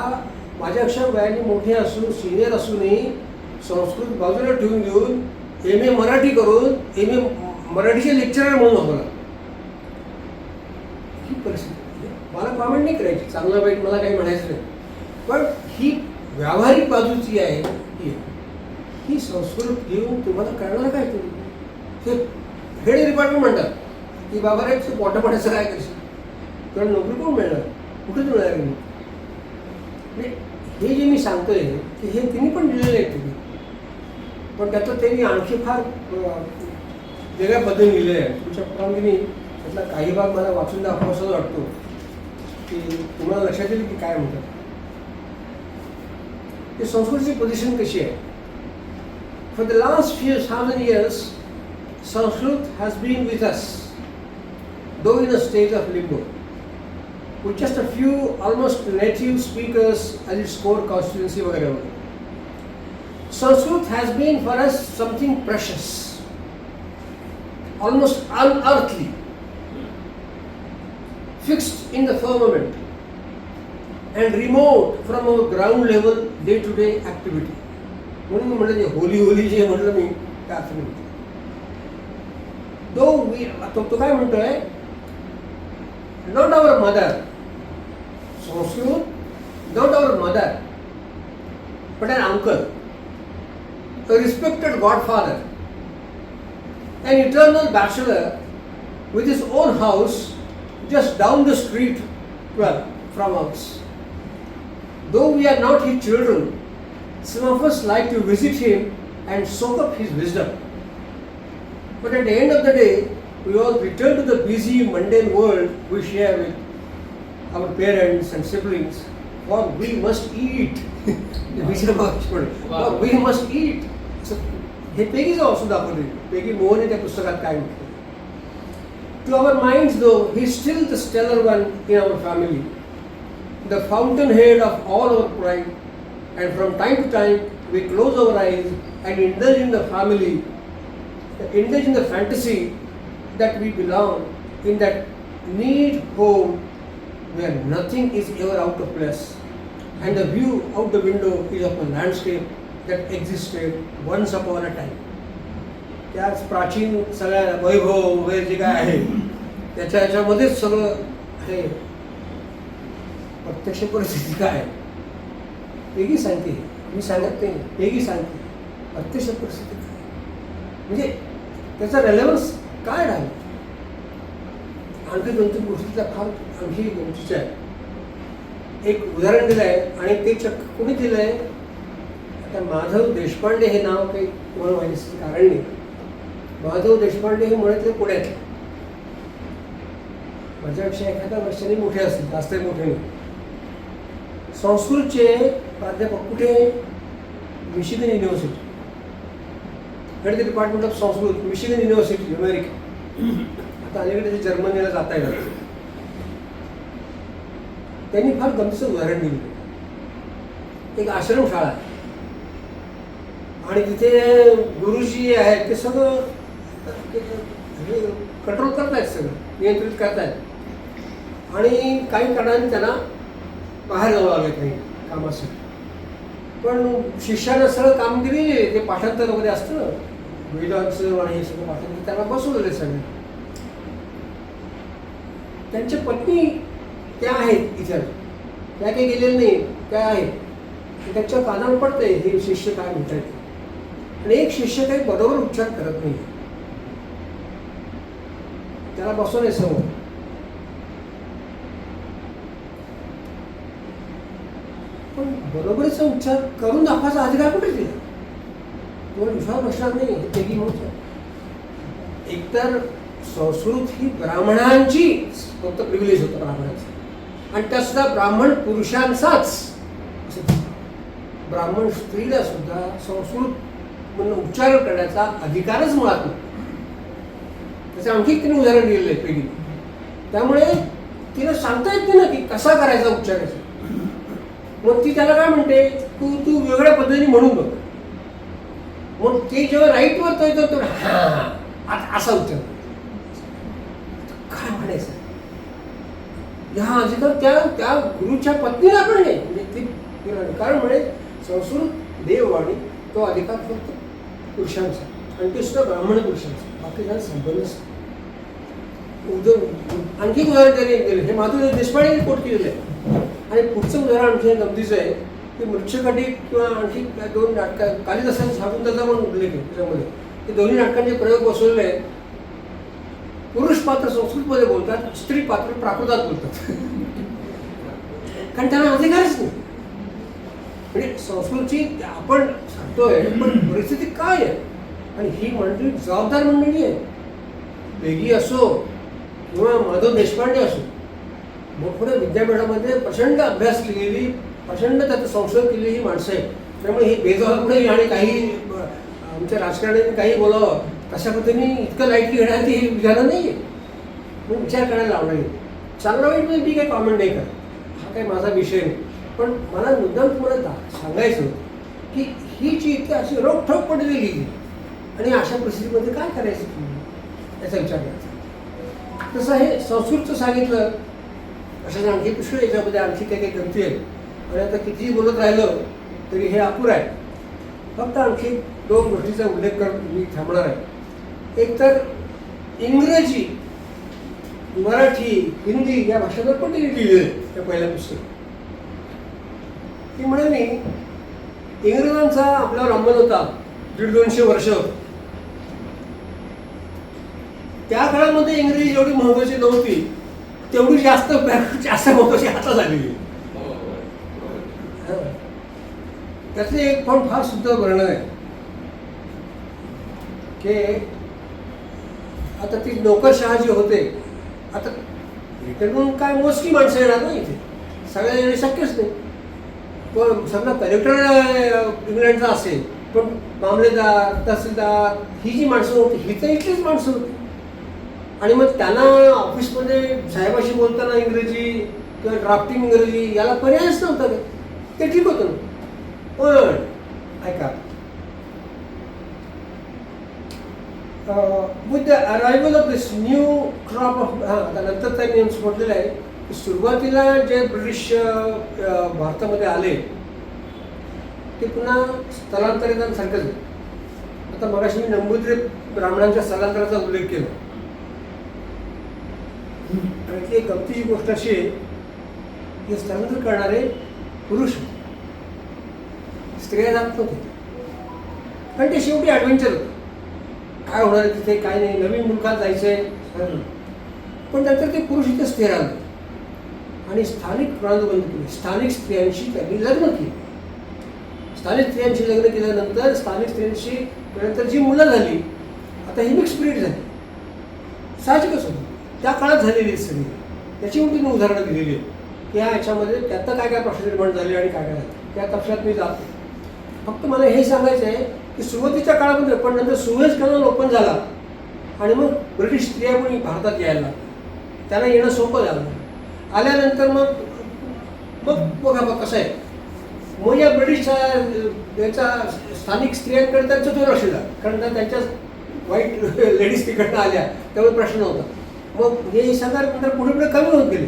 माझ्यापेक्षा वयाने मोठे असून सिनियर असूनही संस्कृत बाजूला ठेवून घेऊन MA मराठी करून MA मराठीचे लेक्चरर म्हणून होता. ही परिस्थिती मला कॉमेंट नाही करायची, चांगलं वाईट मला काही म्हणायचं नाही. पण ही व्यावहारिक बाजूची आहे ही संस्कृत घेऊन तुम्हाला कळणार काय? तुम्ही हेड डिपार्टमेंट म्हणतात की बाबा रे तू पोटापाण्याचं काय करशील, तुला नोकरी कोण मिळणार, कुठे मिळणार नाही. हे जे मी सांगतोय की हे तिने पण दिलेलं आहे तुम्ही, पण त्याचं त्यांनी आणखी फार वेगळ्या पद्धतीने लिहिलेलं आहे. तुमच्या परवानगीने त्यातला काही भाग मला वाचून दाखवावासा वाटतो की तुम्हाला लक्षात येईल की काय म्हणतात. ते संस्कृतची पोझिशन कशी आहे. For the last few thousand years Sanskrit has been with us, though in a state of limbo, with just a few almost native speakers as its core constituency वगैरे वगैरे. Sanskrit has been for us something precious, almost unearthly, fixed in the firmament and remote from our ground level day-to-day activity. म्हणून मी म्हटलं जे Holy जे म्हटलं मी त्या अर्थ म्हणतो. तो काय म्हणतोय, not our mother Sanskrit, not our mother but an uncle, a respected godfather, an eternal bachelor with his own house just down the street from us. Though we are not his children, some of us like to visit him and soak up his wisdom. But at the end of the day, we all return to the busy, mundane world we share with our parents and siblings, for we must eat. We must eat. So, हे पेगीचं असं दाखवले, पेगी मोहन त्या पुस्तकात काय म्हटलं. To our minds though, he is still the stellar one in our family, the fountainhead of all our pride, and from time to time we close our eyes and indulge in the family, indulge in the fantasy that we belong in that neat home where nothing is ever out of place, and the view out the window is of a landscape that existed once upon a time. त्याच प्राचीन सगळ्या वैभव वगैरे जे काय आहे त्याच्यामध्येच सगळं हे प्रत्यक्ष परिस्थिती काय आहे वेगळी सांगते. मी सांगत नाही, वेगळी सांगते प्रत्यक्ष परिस्थिती काय म्हणजे त्याचा रेलेव्हन्स काय राहील. आणखी 2-3 गोष्टीचा फार आणखी गमतीचं आहे. एक उदाहरण दिलं आहे आणि ते चक्क कोणी दिलं आहे. आता माधव देशपांडे हे नाव काही तुम्हाला माहिती असतं कारण नाही. माधव देशपांडे हे मुळातले पुण्यातले, माझ्यापेक्षा एखाद्या वर्षाने मोठे असतील, जास्त मोठे नाही. संस्कृतचे प्राध्यापक कुठे, Michigan university, head the department of Sanskrit, Michigan university America. आता अलीकडे ते जर्मनीला जाता येणार. त्यांनी फार गमतीचं उदाहरण दिलं. एक आश्रमशाळा आहे आणि तिथे गुरुजी आहेत ते सगळं कंट्रोल करतायत, सगळं नियंत्रित करतायत आणि काही कारणाने त्यांना बाहेर जावं लागेल काही कामासाठी. पण शिष्यानं सगळं कामगिरी ते पाठांतर वगैरे असतं ना वेदांचं आणि हे सगळं पाठांतर त्यांना बसवलेलं आहे सगळे. त्यांच्या पत्नी त्या आहेत इथे, त्या काही गेलेल्या नाही, त्या आहेत. त्यांच्या कानावर पडतंय हे शिष्य काय म्हणतात आणि एक शिष्य काही बरोबर उच्चार करत नाही. त्याला बसवलंय समोर. पण बरोबरीचा उच्चार करून दाखवायचा अधिकार कुठे दिला? तुम्हाला विश्वास बसणार नाही हे तेही होतं. एकतर संस्कृत ही ब्राह्मणांची फक्त प्रिव्हिलेज होतं ब्राह्मणांचं, आणि त्या सुद्धा ब्राह्मण पुरुषांचाच असं. ब्राह्मण स्त्रीला सुद्धा संस्कृत म्हणून उच्चारण करण्याचा अधिकारच मुळात नाही. त्याचं आणखी तिने उदाहरण दिलेलं आहे पिढी. त्यामुळे तिला सांगता येत नाही ना की कसा करायचा उच्चारायचा. मग ती त्याला काय म्हणते, तू वेगळ्या पद्धतीने म्हणून बघ. मग ते जेव्हा राईट वर येतो तो हा असा उच्चार काय म्हणायचं. ह्या अधिकार त्या गुरुच्या पत्नीला पण नाही, म्हणजे ती कारण म्हणे संस्कृत देववाणी तो अधिकार फक्त पुरुषांचा, आणि ते सुद्धा ब्राह्मण पुरुषांचा, बाकी त्यांना संबंधच. आणखी उदाहरण त्यांनी दिले, हे माधुरी देशपांडेने कोट केलेलं आहे. आणि पुढचं उदाहरण आणखी गमतीचं आहे की मृच्छकटी किंवा आणखी 2 नाटकं कालिदासांनी शाकुंतला म्हणून उल्लेख आहे त्याच्यामध्ये. ते दोन्ही नाटकांचे प्रयोग बसवलेले आहेत. पुरुष पात्र संस्कृतमध्ये बोलतात, स्त्री पात्र प्राकृतात बोलतात. कारण त्यांना अधिकारच नाही. म्हणजे संस्कृतची आपण सांगतोय, पण परिस्थिती काय आहे, आणि ही मंडळी जबाबदार मंडळी आहे. बेगी असो किंवा माधव देशपांडे असो, मोठमोठ्या विद्यापीठामध्ये प्रचंड अभ्यास केलेली, प्रचंड त्याचं संशोधन केलेली ही माणसं आहे. त्यामुळे ही बेजबाबदारी आणि काही आमच्या राजकारण्यांनी काही बोलावं कशा पद्धतीने इतकं लाईटली घेण्याची ही विधानं नाही आहे. मग विचार करायला लावणार नाही. चांगला वाईट म्हणजे मी काही कॉमेंट नाही करत, हा काही माझा विषय नाही. पण मला मुद्दाम तुम्हाला सांगायचं होतं की ही जी इतकी अशी रोखठोकपणे लिहिली आणि अशा परिस्थितीमध्ये काय करायचं तुम्ही याचा विचार करायचा. तसं हे संस्कृतचं सांगितलं, अशाच आणखी पुष्कळ याच्यामध्ये आणखी काही गमती आहे. आणि आता कितीही बोलत राहिलं तरी हे अपुरं आहे. फक्त आणखी 2 गोष्टीचा उल्लेख करत मी थांबणार आहे. एक तर इंग्रजी, मराठी, हिंदी या भाषांवर पण तिने लिहिलेलं आहे त्या पहिल्या पुस्तकात. ती म्हणाली इंग्रजांचा आपल्यावर अंमल होता 150-200 वर्ष. त्या काळामध्ये इंग्रजी जेवढी महत्वाची नव्हती तेवढी जास्त महत्वाची आता झालेली. त्यातले एक पण फार सुद्धा वर्णन आहे की आता ती नोकरशहा जी होते, आता इकडून काय मोजकी माणसं येणार नाही इथे, सगळ्या येणे शक्यच नाही. पण सगळा कलेक्टर इंग्लंडचा असेल, पण मामलेदार, तहसीलदार ही जी माणसं होती ही तर इथलीच माणसं होती. आणि मग त्यांना ऑफिसमध्ये साहेबाशी बोलताना इंग्रजी किंवा ड्राफ्टिंग इंग्रजी याला पर्यायच नव्हता. ते ठीक होतं ना. पण ऐका, with the arrival of this new crop of नंतर त्यांनी म्हटलेलं आहे की सुरुवातीला जे ब्रिटिश भारतामध्ये आले ते पुन्हा स्थलांतरितांसारखंच आहे. आता मगाशी मी नंबूद्री ब्राह्मणांच्या स्थलांतराचा उल्लेख केला. आणि एक गमतीची गोष्ट अशी आहे की स्थलांतर करणारे पुरुष स्त्रिया जात नव्हते, कारण ते शेवटी ॲडव्हेंचर होतं. काय होणार आहे तिथे, काय नाही, नवीन मुलखात जायचं आहे. पण नंतर ते पुरुष इथे स्थिर आले आणि स्थानिक प्रणाली बंद केली. स्थानिक स्त्रियांशी त्यांनी लग्न केली. स्थानिक स्त्रियांशी लग्न केल्यानंतर स्थानिक स्त्रियांशी नंतर जी मुलं झाली, आता ही मिक्स ब्रीड झाली. साहजिकच होतं, त्या काळात झालेली सगळी. त्याची मोठी मी उदाहरणं दिलेली आहे की ह्याच्यामध्ये त्यातनं काय काय प्रश्न निर्माण झाले आणि काय काय झाले त्या तपशात मी जातो. फक्त मला हे सांगायचं आहे की सुरुवातीच्या काळामध्ये, पण नंतर सुएझ कॅनल ओपन झाला आणि मग ब्रिटिश स्त्रिया पण भारतात यायला लागल्या. त्यांना येणं सोपं झालं. आल्यानंतर मग बघा बघ कसं आहे, मग या ब्रिटिशच्या याचा स्थानिक स्त्रियांकडे त्यांचं दुर्लक्ष झालं, कारण त्यांच्या वाईट लेडीज तिकडनं आल्या त्यामुळे प्रश्न होता. मग हे सगळं नंतर पुढे पुढे कमी होत गेले.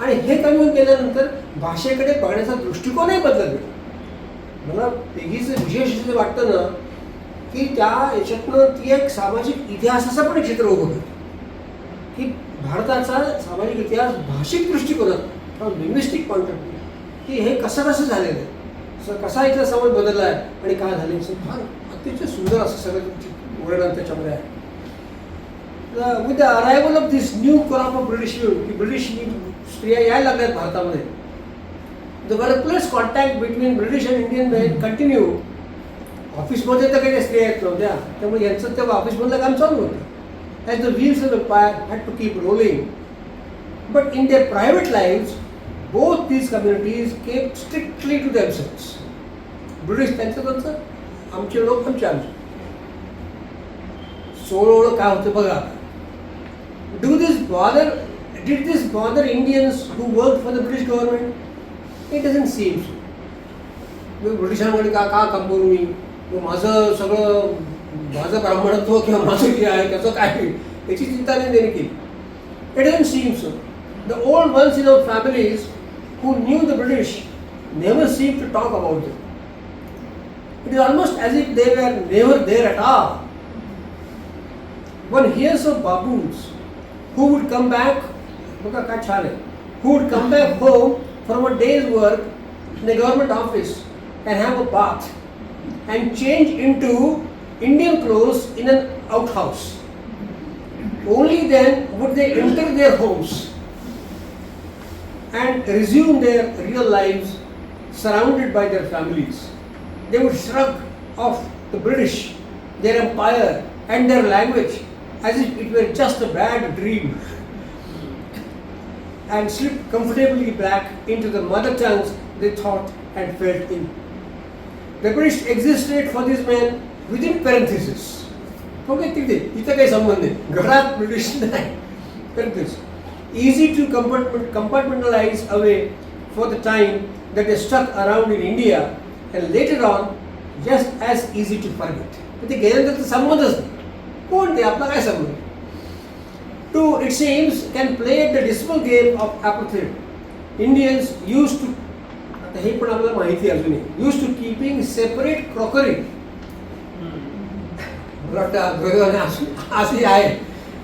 आणि हे कमी होत गेल्यानंतर भाषेकडे बघण्याचा दृष्टिकोनही बदलत गेला. मला पेगीचं विशेष असं वाटतं ना की त्या याच्यातनं ती एक सामाजिक इतिहासाचं पण एक क्षेत्र उभं होतं की भारताचा सामाजिक इतिहास भाषिक दृष्टिकोनात, लिंग्विस्टिक पॉईंट ऑफ व्ह्यू, की हे कसं झालेलं आहे, कसा इथला समाज बदलला आहे आणि काय झाले, फार अतिशय सुंदर असं सगळं वर्णन त्याच्यामध्ये आहे. With the arrival of this new crop of British की ब्रिटिश स्त्रिया यायला लागल्यात भारतामध्ये, the workplace contact between British and Indian main continue. ऑफिसमध्ये तर काही स्त्रिया येत नव्हत्या, त्यामुळे यांचं तेव्हा ऑफिसमधलं काम चालू होतं. As the wheels of empire had to keep rolling. But in their private lives both these communities kept strictly to themselves. British त्यांचं आमचे लोक आमचे. सोळं काय होतं बघा. Did this bother Indians who worked for the British government? It doesn't seem so. ब्रिटिशांकडे का काम करू मी, माझं ब्राह्मणत्व किंवा माझं जे आहे त्याचं काय याची चिंता नाही त्यांनी केली. It doesn't seem so. The old ones in our families who knew the British never seemed to talk about them. It is almost as if they were never there at all. One hears of baboons who would come back, बघा काय छान आहे, who would come back home from a day's work in a government office and have a bath and change into Indian clothes in an outhouse. Only then would they enter their homes and resume their real lives surrounded by their families. They would shrug off the British, their empire and their language as if it were just a bad dream and slip comfortably back into the mother tongues they thought and felt in. The British existed for these men within parentheses. Forget it, इथं काही संबंध नाही, घरात British नाही. Parentheses. Easy to compartmentalize away for the time that they stuck around in India and later on just as easy to forget. ते गेल्यानंतर संबंधच नाही. कोण ते, आपला काय संबंध. Two, it seems, can play at the dismal game of apartheid. Indians used to, आता हे पण आपल्याला माहिती अजूनही, used to keeping separate crockery. अशी आहे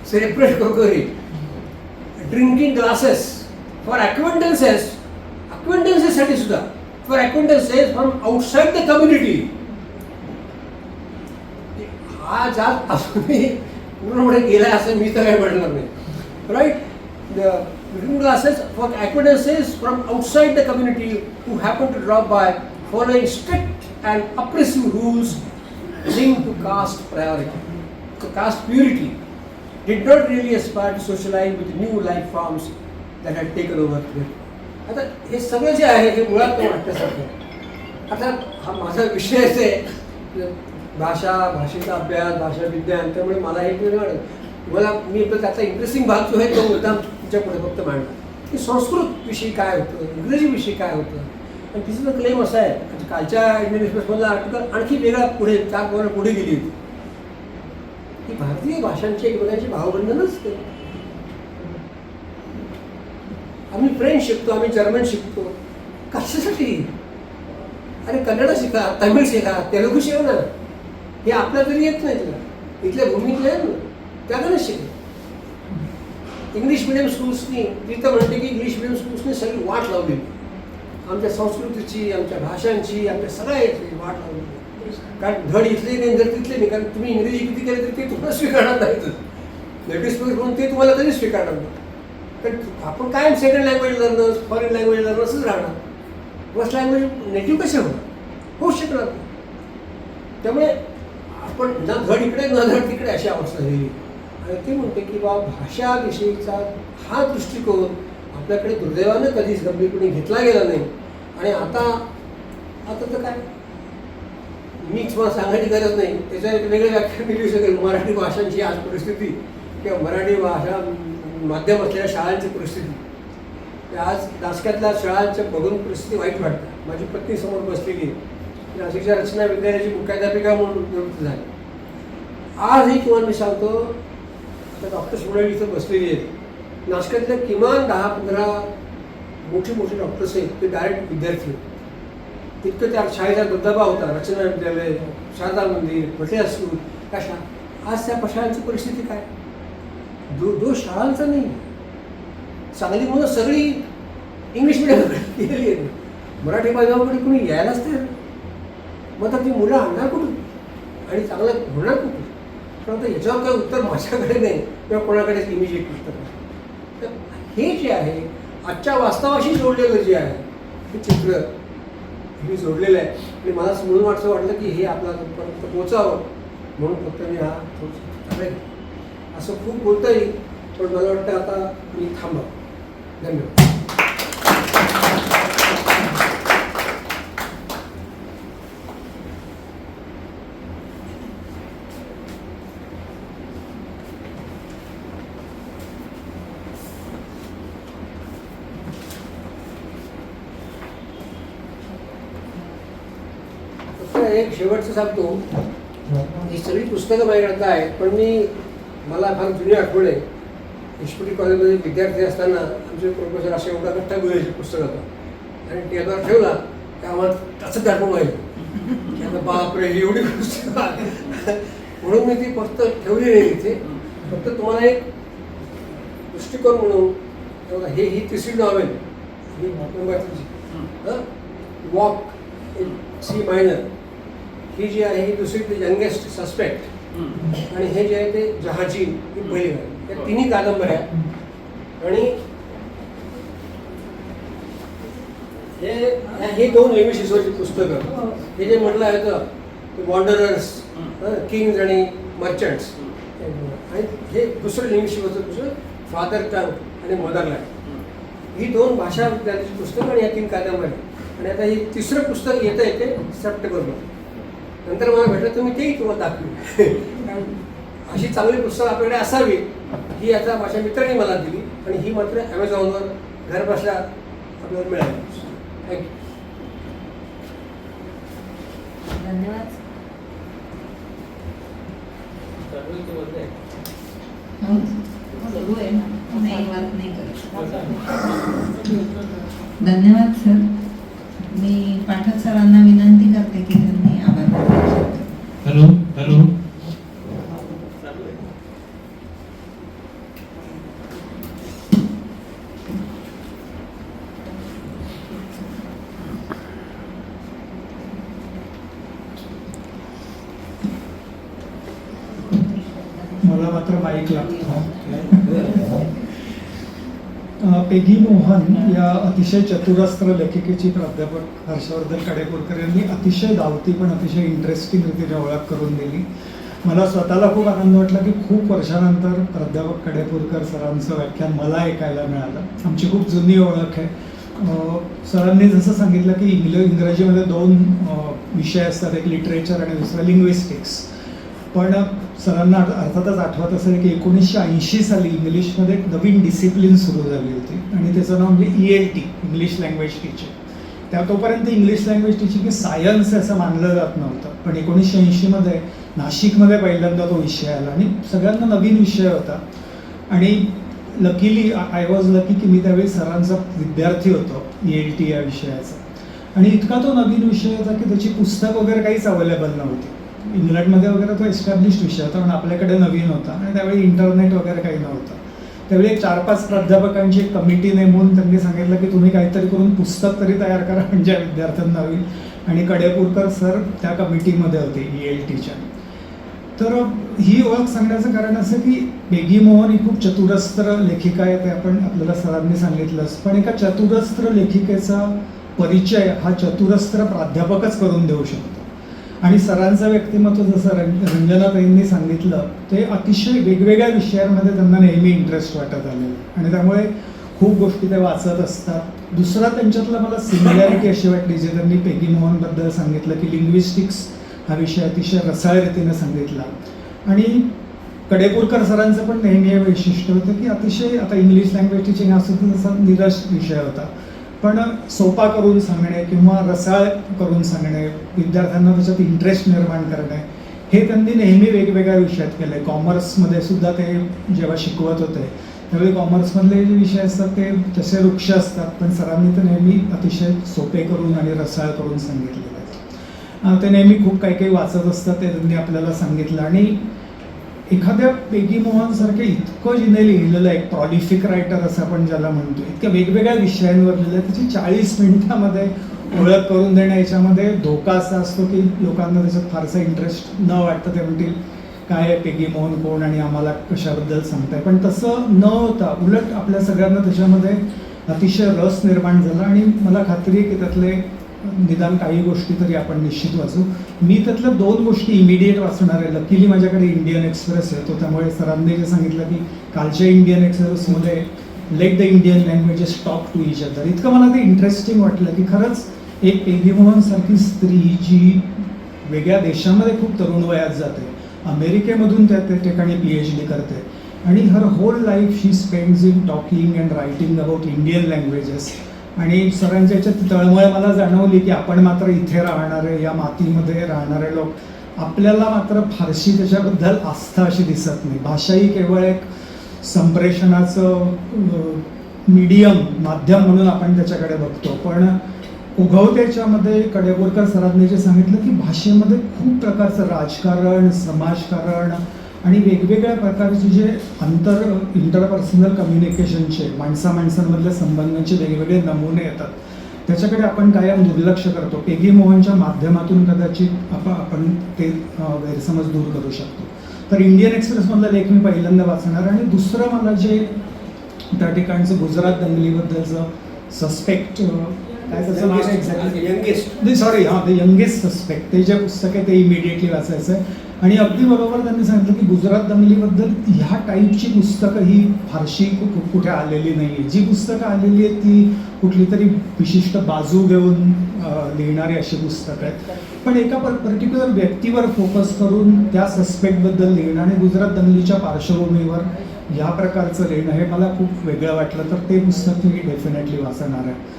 separate crockery. Drinking glasses for acquaintances साठी सुद्धा, for acquaintances from outside the community. हा जात असूनही पूर्णपणे गेला असं मी तर काय म्हणणार नाही. Right, the drinking glasses for acquaintances from outside the community who happen to drop by, following strict and oppressive rules linked to caste priority, caste purity, did not really aspire to socialize with new life forms that had taken over here. आता हे सगळं जे आहे हे मुळात वाटण्यासारखं. आता हा माझा विषयच आहे भाषेचा अभ्यास, भाषा विज्ञान, त्यामुळे मला हे मला मी त्याचा इंटरेस्टिंग भाग जो आहे तो मुद्दा तुमच्या पुढे फक्त मांडला की संस्कृत विषयी काय होतं, इंग्रजी विषयी काय होतं. आणि तिचा क्लेम असा आहे, कालच्या इंडियन एक्सप्रेसमधला आर्टिकल आणखी वेगळा पुढे 4 पावलं पुढे गेली होती की भारतीय भाषांची एकमेकांची भावबंधनच ते. आम्ही फ्रेंच शिकतो, आम्ही जर्मन शिकतो, कशासाठी? अरे कन्नड शिका, तमिळ शिका, तेलुगू शिका ना. हे आपल्या तरी येत नाही तुला, इथल्या भूमीतल्या आहे ना, त्याकडे शिकले. इंग्लिश मिडियम स्कूल्सनी, तिथं म्हणते की इंग्लिश मिडियम स्कूल्सनी सगळी वाट लावली, आमच्या संस्कृतीची, आमच्या भाषांची, आमच्या सगळ्याची वाट लावली. कारण धड इथले नाही, जर तिथले नाही, कारण तुम्ही इंग्रजी किती केले तरी ते तुम्हाला स्वीकारणार नाहीत. नेटिव्ह स्पीकर म्हणून ते तुम्हाला कधीच स्वीकारणार नाही. कारण आपण कायम second language learners, foreign language लर्नर्सच राहणार. फर्स्ट लँग्वेज नेटिव्ह कसे होणार? होऊ शकणार नाही. त्यामुळे आपण ना धड इकडे ना धड तिकडे अशी अवस्था झाली. आणि ते म्हणते की बा भाषाविषयीचा हा दृष्टिकोन आपल्याकडे दुर्दैवानं कधीच गंभीरपणे घेतला गेला नाही. आणि आता तर काय, मी तुम्हाला सांगायची गरज नाही, त्याच्या एक वेगळं व्याख्यान मिळू शकेल. मराठी भाषांची आज परिस्थिती किंवा मराठी भाषा माध्यम असलेल्या शाळांची परिस्थिती, आज नाशकातल्या शाळांच्या बघून परिस्थिती वाईट वाटते. माझी पत्नी समोर बसलेली, नाशिकच्या रचना विद्यालयाची मुख्याध्यापिका म्हणून निवृत्त झाली. आजही किमान मी सांगतो, आता डॉक्टर सोनाली इथं बसलेली आहेत, नाशकातल्या किमान 10-15 मोठे डॉक्टर्स आहेत, ते डायरेक्ट विद्यार्थी. तितकं त्या शाळेचा दबदबा होता. रचना विद्यालय, शारदा मंदिर, पटेल स्कूल, कशा. आज त्या शाळांची परिस्थिती काय? दोष शाळांचा नाही, चांगली मुलं सगळी इंग्लिश मिडियमकडे गेलेली आहेत. मराठी माध्यमाकडे कुणी यायलाच तयार. मग आता ती मुलं आणणार कुठून आणि चांगलं होणार कुठून? परंतु याच्यावर काही उत्तर माझ्याकडे नाही किंवा कोणाकडेच इमिजिएट उत्तर नाही. तर हे जे आहे आजच्या वास्तवाशी जोडलेलं जे आहे हे चित्र मी जोडलेलं आहे आणि मला म्हणून असं वाटलं की हे आपल्यापर्यंत पोचावं म्हणून फक्त मी हा थोडं असं खूप बोलता येईल, पण मला वाटतं आता मी थांबावं. धन्यवाद. एक शेवटचं सांगतो, ही सगळी पुस्तकं माझ्याकडे आहेत, पण मला फार जुनी आठवण आहे. एचपीटी कॉलेजमध्ये विद्यार्थी असताना आमचे प्रोफेसर असे एवढा कट्टा गुळायचे पुस्तकाचा आणि टेबलवर ठेवला की आम्हाला त्याचं दाखवून व्हायचं की आता बापरे ही एवढी पुस्तकं म्हणून मी ती पुस्तक ठेवली नाही तिथे. फक्त तुम्हाला एक दृष्टिकोन म्हणून बघा, ही तिसरी नॉवेल ही number walk in C minor, ही जी आहे ही दुसरी द यंगेस्ट सस्पेक्ट आणि हे जे आहे ते जहाजी ही पहिली आहे. या तिन्ही कादंबऱ्या आणि हे दोन लेवी शिसोची पुस्तकं, हे जे म्हटलं आहे तर वॉन्डरर्स, किंग्ज आणि मर्चंट्स, आणि हे दुसरं लेवी शिसोचं पुस्तक फादर टंग आणि मदरलँड, ही दोन भाषा विज्ञानाची पुस्तकं आणि या तीन कादंबऱ्या. आणि आता हे तिसरं पुस्तक येतं येते सप्टेंबरमध्ये. नंतर मला भेटलं तुम्ही तेही तुम्हाला दाखवली. अशी चांगली पुस्तकं आपल्याकडे असावी ही आता माझ्या मित्रांनी मला दिली आणि ही मात्र ॲमेझॉनवर घर बसल्या आपल्याला मिळाली. थँक्यू. धन्यवाद. सुरू आहे ना, नाही वाद नाही करत. धन्यवाद सर. मी पाठक सरांना विनंती करते की त्यांनी आभार मानावे. हॅलो हॅलो मला मात्र माईक लागतो. पेगी मोहन या अतिशय चतुरस्त्र लेखिकेची प्राध्यापक हर्षवर्धन कडेपूरकर यांनी अतिशय धावती पण अतिशय इंटरेस्टिंग रीतीने ओळख करून दिली. मला स्वतःला खूप आनंद वाटला की खूप वर्षानंतर प्राध्यापक कडेपूरकर सरांचं व्याख्यान मला ऐकायला मिळालं. आमची खूप जुनी ओळख आहे. सरांनी जसं सांगितलं की इंग्रजीमध्ये दोन विषय असतात, एक लिटरेचर आणि दुसरा लिंग्विस्टिक्स. पण सरांना अर्थातच आठवत असेल की 1980 साली इंग्लिशमध्ये एक नवीन डिसिप्लिन सुरू झाली होती आणि त्याचं नाव म्हणजे ELT, इंग्लिश लँग्वेज टीचिंग. तोपर्यंत इंग्लिश लँग्वेज टीचिंग हे सायन्स असं मानलं जात नव्हतं. पण 1980मध्ये नाशिकमध्ये पहिल्यांदा तो विषय आला आणि सगळ्यांना नवीन विषय होता. आणि लकीली आय वॉज लकी की मी त्यावेळी सरांचा विद्यार्थी होतो ELT या विषयाचा. आणि इतका तो नवीन विषय होता की त्याची पुस्तक वगैरे काहीच अवेलेबल नव्हती. इंग्लंडमध्ये वगैरे तो एस्टॅब्लिश्ड विषय होता पण आपल्याकडे नवीन होता आणि त्यावेळी इंटरनेट वगैरे काही नव्हतं. त्यावेळी एक 4-5 प्राध्यापकांची एक कमिटी नेमून त्यांनी सांगितलं की तुम्ही काहीतरी करून पुस्तक तरी तयार करा म्हणजे विद्यार्थ्यांना होईल. आणि कडेपूरकर सर त्या कमिटीमध्ये होते ELTच्या. तर ही ओळख सांगण्याचं कारण असं की पेगी मोहन ही खूप चतुरस्त्र लेखिका आहे, ते आपण आपल्याला सरांनी सांगितलंच. पण एका चतुरस्त्र लेखिकेचा परिचय हा चतुरस्त्र प्राध्यापकच करून देऊ शकतो. आणि सरांचं व्यक्तिमत्व जसं रंजनाताईंनी सांगितलं ते अतिशय वेगवेगळ्या विषयांमध्ये त्यांना नेहमी इंटरेस्ट वाटत आलेला आणि त्यामुळे खूप गोष्टी ते वाचत असतात. दुसरा त्यांच्यातला मला सिमिलॅरिटी अशी वाटली जे त्यांनी पेगी मोहनबद्दल सांगितलं की लिंग्विस्टिक्स हा विषय अतिशय रसाळ रीतीने सांगितला. आणि कडेपूरकर सरांचं पण नेहमी हे वैशिष्ट्य होतं की अतिशय आता इंग्लिश लँग्वेज टीचिंग हा सुद्धा तसा निरस विषय होता पण सोपा करून सांगणे किंवा रसाळ करून सांगणे, विद्यार्थ्यांना त्याच्यात इंटरेस्ट निर्माण करणे हे त्यांनी नेहमी वेगवेगळ्या विषयात केलं. कॉमर्समध्ये सुद्धा ते जेव्हा शिकवत होते त्यावेळी कॉमर्समधले जे विषय असतात ते तसे वृक्ष असतात पण सरांनी ते नेहमी अतिशय सोपे करून आणि रसाळ करून सांगितलेलं आहे. ते नेहमी खूप काही काही वाचत असतात ते त्यांनी आपल्याला सांगितलं. आणि एखाद्या पेगी मोहनसारखे इतकं जिने लिहिलेलं आहे, एक प्रॉलिफिक रायटर असं आपण ज्याला म्हणतो, इतक्या वेगवेगळ्या विषयांवर लिहिलं त्याची 40 मिनिटामध्ये ओळख करून देणं याच्यामध्ये धोका असा असतो की लोकांना त्याच्यात फारसा इंटरेस्ट न वाटतं ते म्हणतील काय आहे पेगी मोहन कोण आणि आम्हाला कशाबद्दल सांगताय, पण तसं न होता उलट आपल्या सगळ्यांना त्याच्यामध्ये अतिशय रस निर्माण झाला आणि मला खात्री आहे की त्यातले निदान काही गोष्टी तरी आपण निश्चित वाचू. मी त्यातल्या 2 गोष्टी इमिडिएट वाचणार आहे. लकीली माझ्याकडे इंडियन एक्सप्रेस आहे, तो त्यामुळे सरांनी जे सांगितलं की कालच्या इंडियन एक्सप्रेसमध्ये let the Indian languages talk to each other, इतकं मला ते इंटरेस्टिंग वाटलं की खरंच एक पेगी मोहन सारखी स्त्री जी वेगळ्या देशामध्ये खूप तरुण वयात जाते, अमेरिकेमधून त्या ठिकाणी PhD करते आणि her whole life she spends in talking and writing about Indian languages. आणि सरांच्या याच्यात तळमळ मला जाणवली की आपण मात्र इथे राहणारे, या मातीमध्ये राहणारे लोक, आपल्याला मात्र फारशी त्याच्याबद्दल आस्था अशी दिसत नाही. भाषा ही केवळ एक संप्रेषणाचं मीडियम, माध्यम म्हणून आपण त्याच्याकडे बघतो, पण उगवत्याच्यामध्ये कडेकोरकर सरांनी जे सांगितलं की भाषेमध्ये खूप प्रकारचं राजकारण, समाजकारण आणि वेगवेगळ्या प्रकारचे जे इंटरपर्सनल कम्युनिकेशनचे, माणसांमधल्या संबंधांचे वेगवेगळे नमुने येतात, त्याच्याकडे आपण कायम दुर्लक्ष करतो. पेगी मोहनच्या माध्यमातून कदाचित आपण ते गैरसमज दूर करू शकतो. तर इंडियन एक्सप्रेसमधला लेख मी पहिल्यांदा वाचणार. आणि दुसरं मला जे त्या ठिकाणचं गुजरात दंगलीबद्दलचं सस्पेक्ट, काय त्याचं नाव एक्झॅक्टली, द यंगेस्ट सस्पेक्ट, ते जे पुस्तक आहे ते इमिडिएटली वाचायचं आहे. आणि अगदी बरोबर त्यांनी सांगितलं की गुजरात दंगलीबद्दल ह्या टाईपची पुस्तकं ही फारशी कुठे आलेली नाही आहे. जी पुस्तकं आलेली आहेत ती कुठली तरी विशिष्ट बाजू घेऊन लिहिणारी अशी पुस्तकं आहेत, पण एका पर्टिक्युलर व्यक्तीवर फोकस करून त्या सस्पेक्टबद्दल लिहिणं आणि गुजरात दंगलीच्या पार्श्वभूमीवर ह्या प्रकारचं लिहिणं हे मला खूप वेगळं वाटलं. तर ते पुस्तक मी डेफिनेटली वाचणार आहे.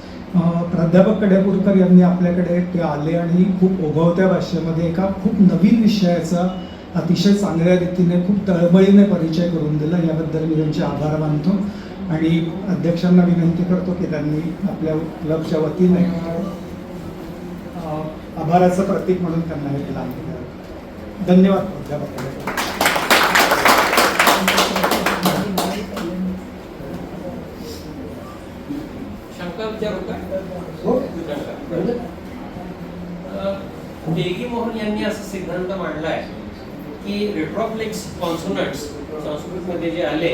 प्राध्यापक कडेकोरकर यांनी आपल्याकडे ते आले आणि खूप ओघवत्या भाषेमध्ये एका खूप नवीन विषयाचा अतिशय चांगल्या रीतीने खूप तळमळीने परिचय करून दिला. याबद्दल मी त्यांचे आभार मानतो आणि अध्यक्षांना विनंती करतो की त्यांनी आपल्या क्लबच्या वतीने आभाराचं प्रतीक म्हणून त्यांना हे दान केलं. धन्यवाद प्राध्यापक कडेकोरकर. पेगी मोहन यांनी असा सिद्धांत मांडलाय की रेट्रोफ्लेक्स कॉन्सोनंट्स संस्कृतमध्ये जे आले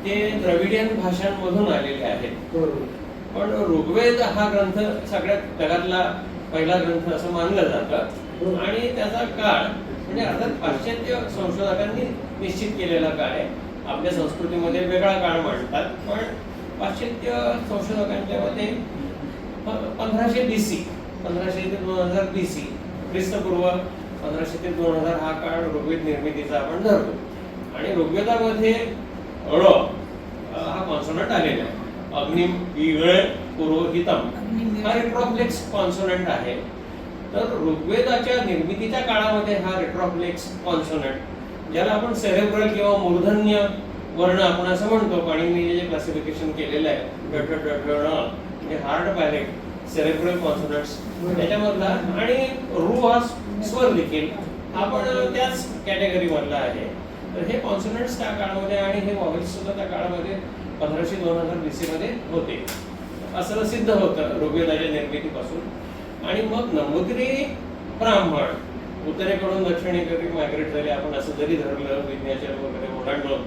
ते द्रविडियन भाषांमधून आलेले आहेत. पण ऋग्वेद हा ग्रंथ सगळ्यात जगातला पहिला ग्रंथ असं मानलं जातं आणि त्याचा काळ म्हणजे अर्थात पाश्चात्य संशोधकांनी निश्चित केलेला काळ आहे. आपल्या संस्कृतीमध्ये वेगळा काळ मांडतात, पण पाश्चात्य संशोधकांच्या मते 1500 BC, 1500 ते 2000 BC, ख्रिस्तपूर्व 1500 ते 2000 हा काळ ऋग्वेद निर्मितीचा आपण धरतो. आणि ऋग्वेदामध्ये ळ हा कॉन्सोनंट आलेला आहे. अग्निम ईळ पुरोहितम हा रेट्रोफ्लेक्स कॉन्सोनंट आहे. तर ऋग्वेदाच्या निर्मितीच्या काळामध्ये हा रेट्रोफ्लेक्स कॉन्सोनंट, ज्याला आपण सेरेब्रल किंवा मूर्धन्य वर्ण आपण असं म्हणतो, पाणिनीने जे क्लासिफिकेशन केलेलं आहे म्हणजे हार्ड पॅलेट, सेरेब्रल कॉन्सोनंट्स त्याच्यामधला, आणि रू हा स्वर देखील हा पण त्याच कॅटेगरीमधला आहे. तर हे कॉन्सोनंट्स त्या काळामध्ये आणि हे वॉवेल्स सुद्धा त्या काळामध्ये 1500-2000 BC मध्ये होते असं सिद्ध होतं ऋग्वेदाच्या निर्मितीपासून. आणि मग नंबूद्री ब्राह्मण उत्तरेकडून दक्षिणेकडे मायग्रेट झाले, आपण असं जरी धरलं, विज्ञाचर वगैरे ओलांडलं,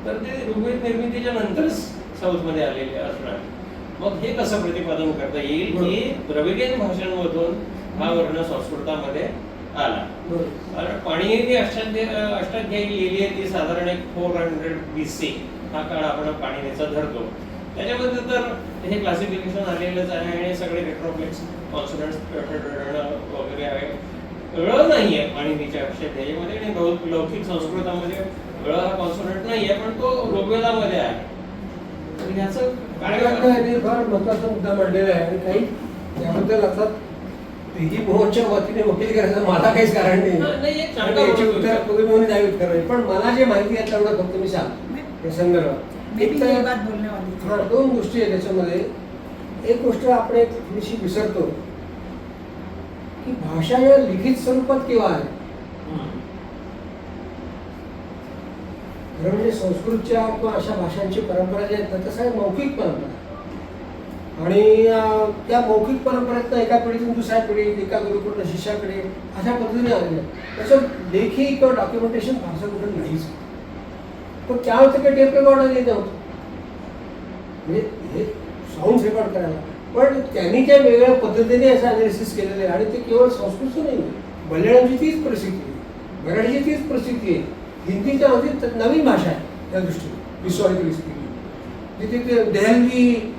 तर ते ऋग्वेद निर्मितीच्या नंतरच साऊथमध्ये आलेले असणार. मग हे कसं प्रतिपादन करता येईल की द्रविडियन भाषांमधून हा वर्ण संस्कृतामध्ये आला. कारण पाणिनीने अष्टाध्यायी लिहिली आहे ती साधारण 400 BC हा काळ आपण पाणिनीचा धरतो. त्याच्यामध्ये तर हे क्लासिफिकेशन आलेलंच आहे आणि सगळे रेट्रोफ्लेक्स कॉन्सोनंट्स वगैरे आहे. ळ नाही आहे पाणिनीच्या अष्टाध्यायीमध्ये आणि लौकिक संस्कृतामध्ये ळ हा कॉन्सोनंट नाही आहे, पण तो ऋग्वेदामध्ये आहे. याचं काय फार महत्वाचा मुद्दा मांडलेला आहे आणि काही त्याबद्दल अर्थात पेगी मोहनच्या वतीने वकील करायचं मला काहीच कारण नाही. याची उत्तर तुम्ही म्हणून द्यावीत करावी, पण मला जे माहिती आहे तेवढं फक्त मी सांग हे संदर्भ. एक तर 2 गोष्टी आहेत त्याच्यामध्ये. एक गोष्ट आपण एक थोडीशी विसरतो की भाषा या लिखित स्वरूपात केव्हा आहे. खरं म्हणजे संस्कृतच्या किंवा अशा भाषांची परंपरा जी आहे तसं आहे मौखिक परंपरा. आणि त्या मौखिक परंपरेतनं एका पिढीतून दुसऱ्या पिढीत, एका गुरुकडून शिष्याकडे अशा पद्धतीने आलेल्या त्याचं लेखी किंवा डॉक्युमेंटेशन फारसं कुठं नाहीच. पण त्यावेळेस काही टेप रेकॉर्डर येत नव्हतं म्हणजे हे साऊंड रेकॉर्ड करायला. पण त्यांनी त्या वेगळ्या पद्धतीने असं अनालिसिस केलेलं आहे आणि ते केवळ संस्कृतचं नाही, मल्याळमची तीच परिस्थिती आहे, मराठीची तीच परिस्थिती आहे, हिंदीच्या मध्ये नवीन भाषा आहे त्या दृष्टीने हिस्टॉरिकली स्पीकिंग. जिथे ते देहलवी,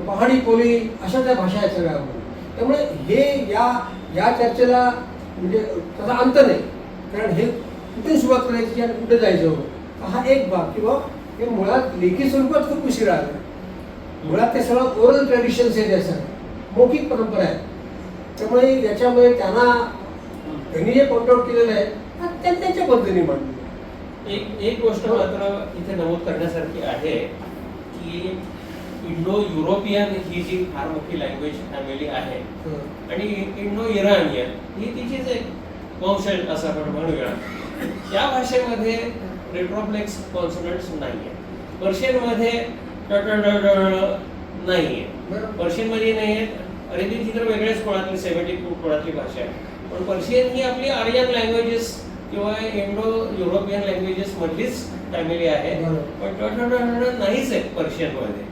पहाडी कोली अशा त्या भाषा आहेत सगळ्या. त्यामुळे हे या चर्चेला म्हणजे त्याचा अंत नाही, कारण हे कुठे सुरुवात करायची आणि कुठे जायचं हा एक भाग. किंवा हे मुळात लेखी स्वरूपात खूप उशिरा आलं. मुळात ते सगळं ओरल ट्रेडिशन्स आहेत, या सगळ्या मौखिक परंपरा आहेत. त्यामुळे याच्यामध्ये त्यांनी जे पॉइंट आउट केलेलं आहे त्यांच्या पद्धतीने मांडलं. एक गोष्ट मात्र इथे नमूद करण्यासारखी आहे की इंडो युरोपियन ही जी फार मोठी लँग्वेज फॅमिली आहे आणि इंडो इराणियन ही तिचीच एक वंशज असं आपण म्हणूया. त्या भाषेमध्ये रेट्रोफ्लेक्स कॉन्सोनंट्स नाहीये. पर्शियनमध्ये नाहीये, पर्शियनमध्ये नाहीये. अरेबिक ही तर वेगळ्याच कुळातली सेमेटिक कुळातली भाषा आहे. पण पर्शियन ही आपली आर्यन लँग्वेजेस किंवा इंडो युरोपियन लँग्वेजेस मधलीच फॅमिली आहे. पण नाहीच आहे पर्शियनमध्ये.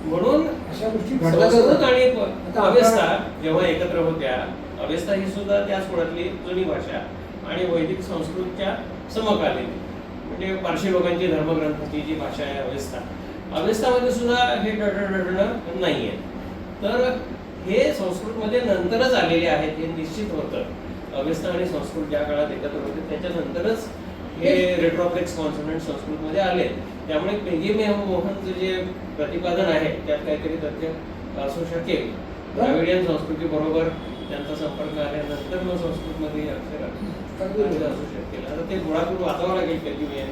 म्हणून अशा गोष्टी संस्कृत आणि आता अवेस्ता जेव्हा एकत्र होत्या, अवेस्ता ही सुद्धा त्याच कुळातली जुनी भाषा आणि वैदिक संस्कृतच्या समकालीन म्हणजे पारशी लोकांची धर्मग्रंथाची जी भाषा आहे अवेस्तामध्ये सुद्धा हे डडडडणं नाहीये. तर हे संस्कृतमध्ये नंतरच आलेले आहेत हे निश्चित होतं. अवेस्ता आणि संस्कृत ज्या काळात एकत्र होते त्याच्यानंतरच हे रेट्रोफ्लेक्स कॉन्सोनंट संस्कृतमध्ये आले. त्यामुळे पेगी मोहनचं जे प्रतिपादन आहे त्यात काहीतरी तथ्य असू शकेल. द्रविडियन संस्कृती बरोबर त्यांचा संपर्क आल्यानंतर मग संस्कृतमध्ये अक्षर असू शकेल. आता ते गोळाकरून वाचावं लागेल पेगी काही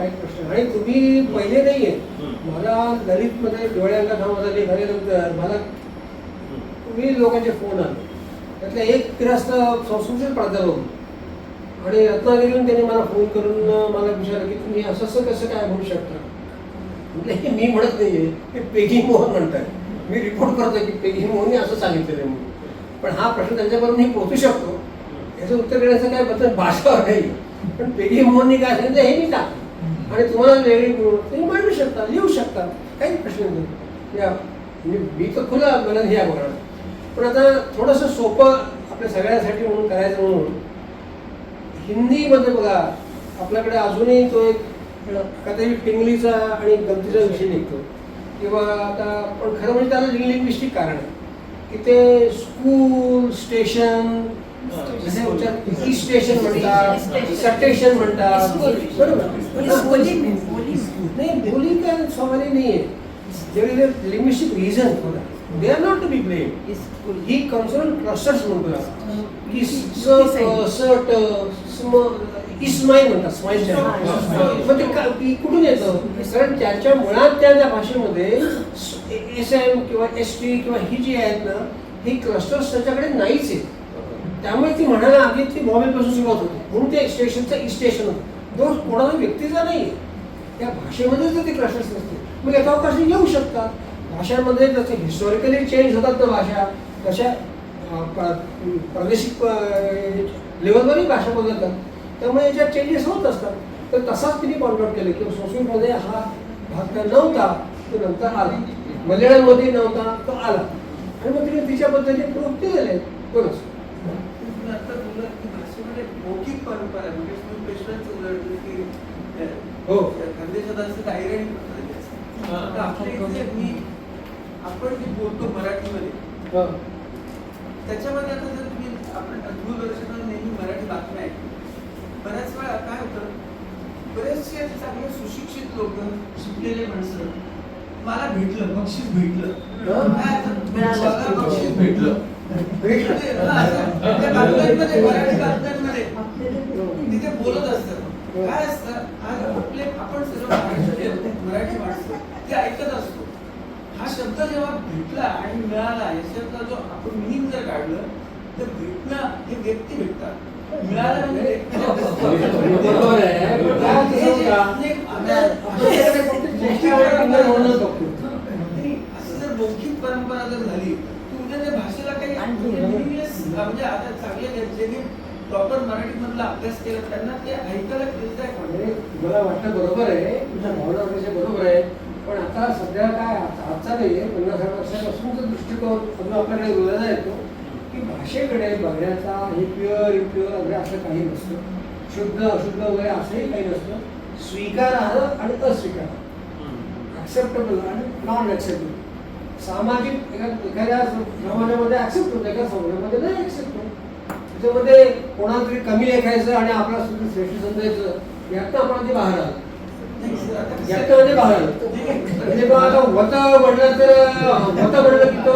प्रश्न. आणि तुम्ही पहिले नाहीये. मला ललितमध्ये डोळ्यांना माझा लेख आल्यानंतर मला तुम्ही लोकांचे फोन आले. त्यातला एक फिरास्त संस्कृत प्राध्यापक आणि रत्नागिरीहून त्यांनी मला फोन करून मला विचारलं की तुम्ही असं कसं काय म्हणू शकता. म्हटलं हे मी म्हणत नाहीये, हे पेगी मोहन म्हणतात. मी रिपोर्ट करतो की पेगी मोहनने असं सांगितलेलं आहे म्हणून. पण हा प्रश्न त्यांच्याबरोबर मी पोहोचू शकतो याचं उत्तर देण्याचं काय बद्दल भाषावर नाही. पण पेगी मोहनने काय सांगितलं हे मी टाक आणि तुम्हाला वेगळी तुम्ही मांडू शकता, लिहू शकता, काही प्रश्न नाही. म्हणजे मी तर खुला मला हे बघणार. पण आता थोडंसं सोपं आपल्या सगळ्यांसाठी म्हणून करायचं म्हणून हिंदीमध्ये बघा आपल्याकडे अजूनही तो एक कधी पिंगलीचा आणि गमतीचा विषय निघतो. किंवा आता पण खरं म्हणजे त्याला लिंग्विस्टिक कारण आहे की ते स्कूल स्टेशन ई स्टेशन म्हणतात, स्टेशन म्हणतात, बरोबर. नाही बोली काय स्वाभाविक नाही आहे. There is a linguistic reason for that. They are not to be blamed. He comes from clusters म्हणतो. इस्माईल म्हणतात, स्माईल. मग ते कुठून येतं? कारण त्याच्या मुळात त्या भाषेमध्ये SM किंवा ST किंवा ही जी आहेत ना ही क्लस्टर्स त्याच्याकडे नाहीच आहेत. त्यामुळे ती म्हणायला आधी ती बॉम्बेपासून सुरुवात होती म्हणून ते स्टेशनचं ई स्टेशन होतं. दोष कोणाला व्यक्तीचा नाही आहे, त्या भाषेमध्येच जर ते क्लस्टर्स नसते मग एका अवकाशी येऊ शकतात. भाषांमध्ये जसे हिस्टॉरिकली चेंज होतात ना भाषा, तशा प्रादेशिक लेवलवरही भाषा बदलतात. त्यामुळे याच्यात चेंजेस होत असतात. तर तसाच तिने पॉइंट आउट केलं की संस्कृतमध्ये हा भाग काय नव्हता तो नंतर आला, मल्याळममध्ये नव्हता तो आला आणि मग तिने तिच्या पद्धतीने प्रूफ केलेले कोणच. भाषेमध्ये मौखिक परंपरा म्हणजे प्रश्नांचं उदाहरण की हो खानदेशात असं डायरेक्ट आपल्या इथे आपण जे बोलतो मराठीमध्ये त्याच्यामध्ये आता जर तुम्ही आपण दूरदर्शनावर नेहमी मराठी बातम्या ऐकतो. बऱ्याच वेळा काय होतं बरेचसे चांगले सुशिक्षित लोक शिकलेले माणसं मला भेटलं बक्षीस भेटलं बक्षीस भेटलं बातम्यांमध्ये मराठी बातम्यांमध्ये तिथे बोलत असतात. काय असतं आज आपले आपण सगळं मराठी माणसं ते ऐकत असतो. हा शब्द जेव्हा भेटला आणि मिळाला याच्यातला जो आपण मिनिंग जर काढलं तर भेटणं हे व्यक्ती भेटतात, मिळालं म्हणजे म्हणूनच बघतो. नाही, असं जर मौखिक परंपरा जर झाली तर उद्या त्या भाषेला काही आणखी meaningless, म्हणजे आता चांगले ज्यांनी प्रॉपर मराठी मधला अभ्यास केला त्यांना ते ऐकायला गिल्टदायक वाटतं. म्हणजे मला वाटतं बरोबर आहे, तुझ्या भावना वगैरे बरोबर आहे, पण आता सध्या काय आजचा नाही 50-60 वर्षापासूनचा दृष्टिकोन अजून आपल्याकडे बोलायला येतो की भाषेकडे बघण्याचा हे प्युअर इम्प्युअर वगैरे असं काही नसतं, शुद्ध अशुद्ध वगैरे असंही काही नसतं. स्वीकारार्ह आणि अस्वीकारार्ह, ऍक्सेप्टेबल आणि नॉन ऍक्सेप्टेबल. सामाजिक एखाद्या समाजामध्ये ऍक्सेप्ट होतं, एका समाजामध्ये नाही ऍक्सेप्ट होत. त्याच्यामध्ये कोणाला तरी कमी लेखायचं आणि आपला सुद्धा श्रेष्ठ समजायचं, यातनं आपण ते बाहेर आलं. नाही, सर, आता कसं यातनं म्हणजे बाहेर आलं. म्हणजे बघा आता होतं म्हटलं तर होतं म्हटलं की तो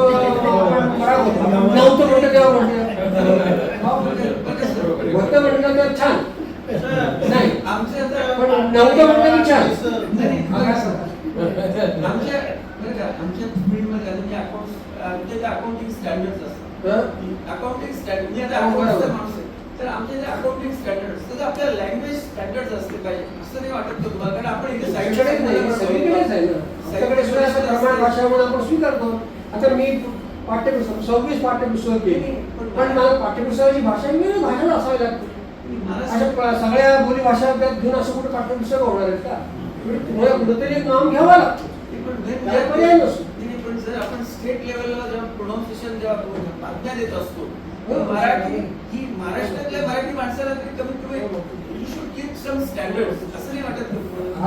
आपण खराब होतो, नव्हतं म्हटलं तेव्हा म्हटलं होतं म्हटलं तर छान नाही, आमच्या पण नव्हतं म्हटलं की छान. आमच्या बरं का, आमच्या फील्डमध्ये आता आमच्या अकाउंटिंग स्टँडर्ड्स असतात. अकाउंटिंग स्टँडर्ड म्हणजे आता अकाउंटचा माणूस आहे तर आमचे जे अकाउंटिंग स्टँडर्ड्स तर आपल्या लँग्वेज स्टँडर्ड्स असले पाहिजे असं नाही वाटत का तुम्हाला? कारण आपण इथे सगळीकडेच नाही, सगळीकडेच आहे ना. आमच्याकडे सुद्धा असं प्रमाण भाषा म्हणून आपण स्वीकारतो. आता मी पाठ्यपुस्तक 26 पाठ्यपुस्तक केली, पण मला पाठ्यपुस्तकाची भाषा मी भाषेला असावी लागते. अशा सगळ्या बोली भाषा त्यात घेऊन असं कुठे पाठ्यपुस्तक होणार आहेत का? तुम्हाला कुठेतरी एक नाम घ्यावं लागतं. त्याला पर्याय नसतो. पण जर आपण स्टेट लेवलला जेव्हा प्रोनाउन्सिएशन जेव्हा आज्ञा देत असतो मराठी ही महाराष्ट्रातल्या मराठी माणसाला तरी कमीत कमी you should keep some standards असं नाही वाटत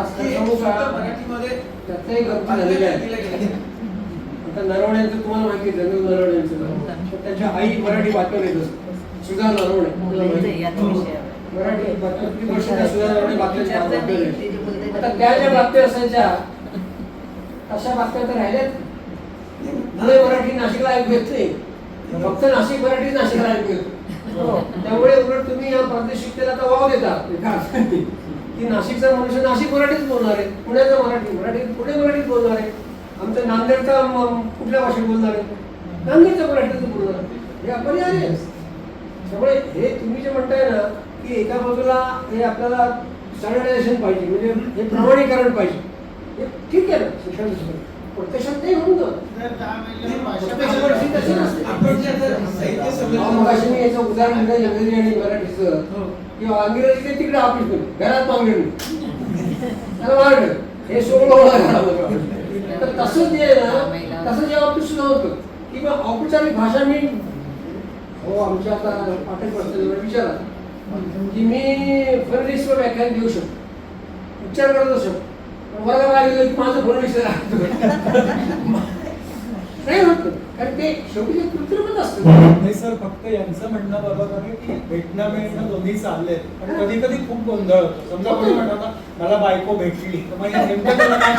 आज की तर समोर शुद्ध मराठीमध्ये त्याचाही गमती झालेली आहे. आता नरवण्यांचं तुम्हाला माहिती आहे, जनरल नरवण्यांचं, तर त्यांच्या आई मराठी बातम्या देत असत, सुधा नरवणे. मराठी बातम्या किती वर्ष त्या सुधा नरवणे बातम्याच्या बातम्या द्यायच्या. आता त्या ज्या बातम्या असायच्या तशा बातम्या तर राहिल्यात. पुणे मराठी नाशिकला ऐकू येत नाही, फक्त नाशिक मराठी नाशिकला ऐकू येतो. त्यामुळे उलट तुम्ही या प्रादेशिकतेला आता वाव देता की नाशिकचा मनुष्य नाशिक मराठीच बोलणार आहे, पुण्याचा मराठी पुणे मराठीच बोलणार आहे, आमच्या नांदेडचा कुठल्या भाषेत बोलणार आहे, नांदेडच्या मराठीच बोलणार आहे. हे अपरिहार्य आहे. त्यामुळे हे तुम्ही जे म्हणताय ना की एका बाजूला हे आपल्याला स्टँडर्डायझेशन पाहिजे, म्हणजे हे प्रमाणीकरण पाहिजे, हे ठीक आहे ना, शिक्षण प्रत्यक्षात नाही होऊन आपण जे आता साहित्य संमेलन मी याचं उदाहरण दिलं इंग्रजी आणि मराठीचं, किंवा इंग्रजी ते तिकडे ऑफिस घरात मागणी त्याला मागणं हे सोडलं. तर तसंच जे आहे ना, तसं जे ऑफिस सुद्धा होतं किंवा औपचारिक भाषा मी आमच्या आता पाठ्यपुस्तकाला विचारा की मी फर्निचर व्याख्यान देऊ शकतो, विचार करत असतो, वर्गाला गेलो की माझं फर्निचर नाही होत, कारण ते शेवटी ते कृत्रिमच असतं. नाही सर, फक्त यांचं म्हणणं बरोबर आहे की भेटणं मिळणं दोन्ही चालले, पण कधी कधी खूप गोंधळ होतो. समजा कोणी म्हणतो ना मला बायको भेटली तर मग नेमकं त्याला काय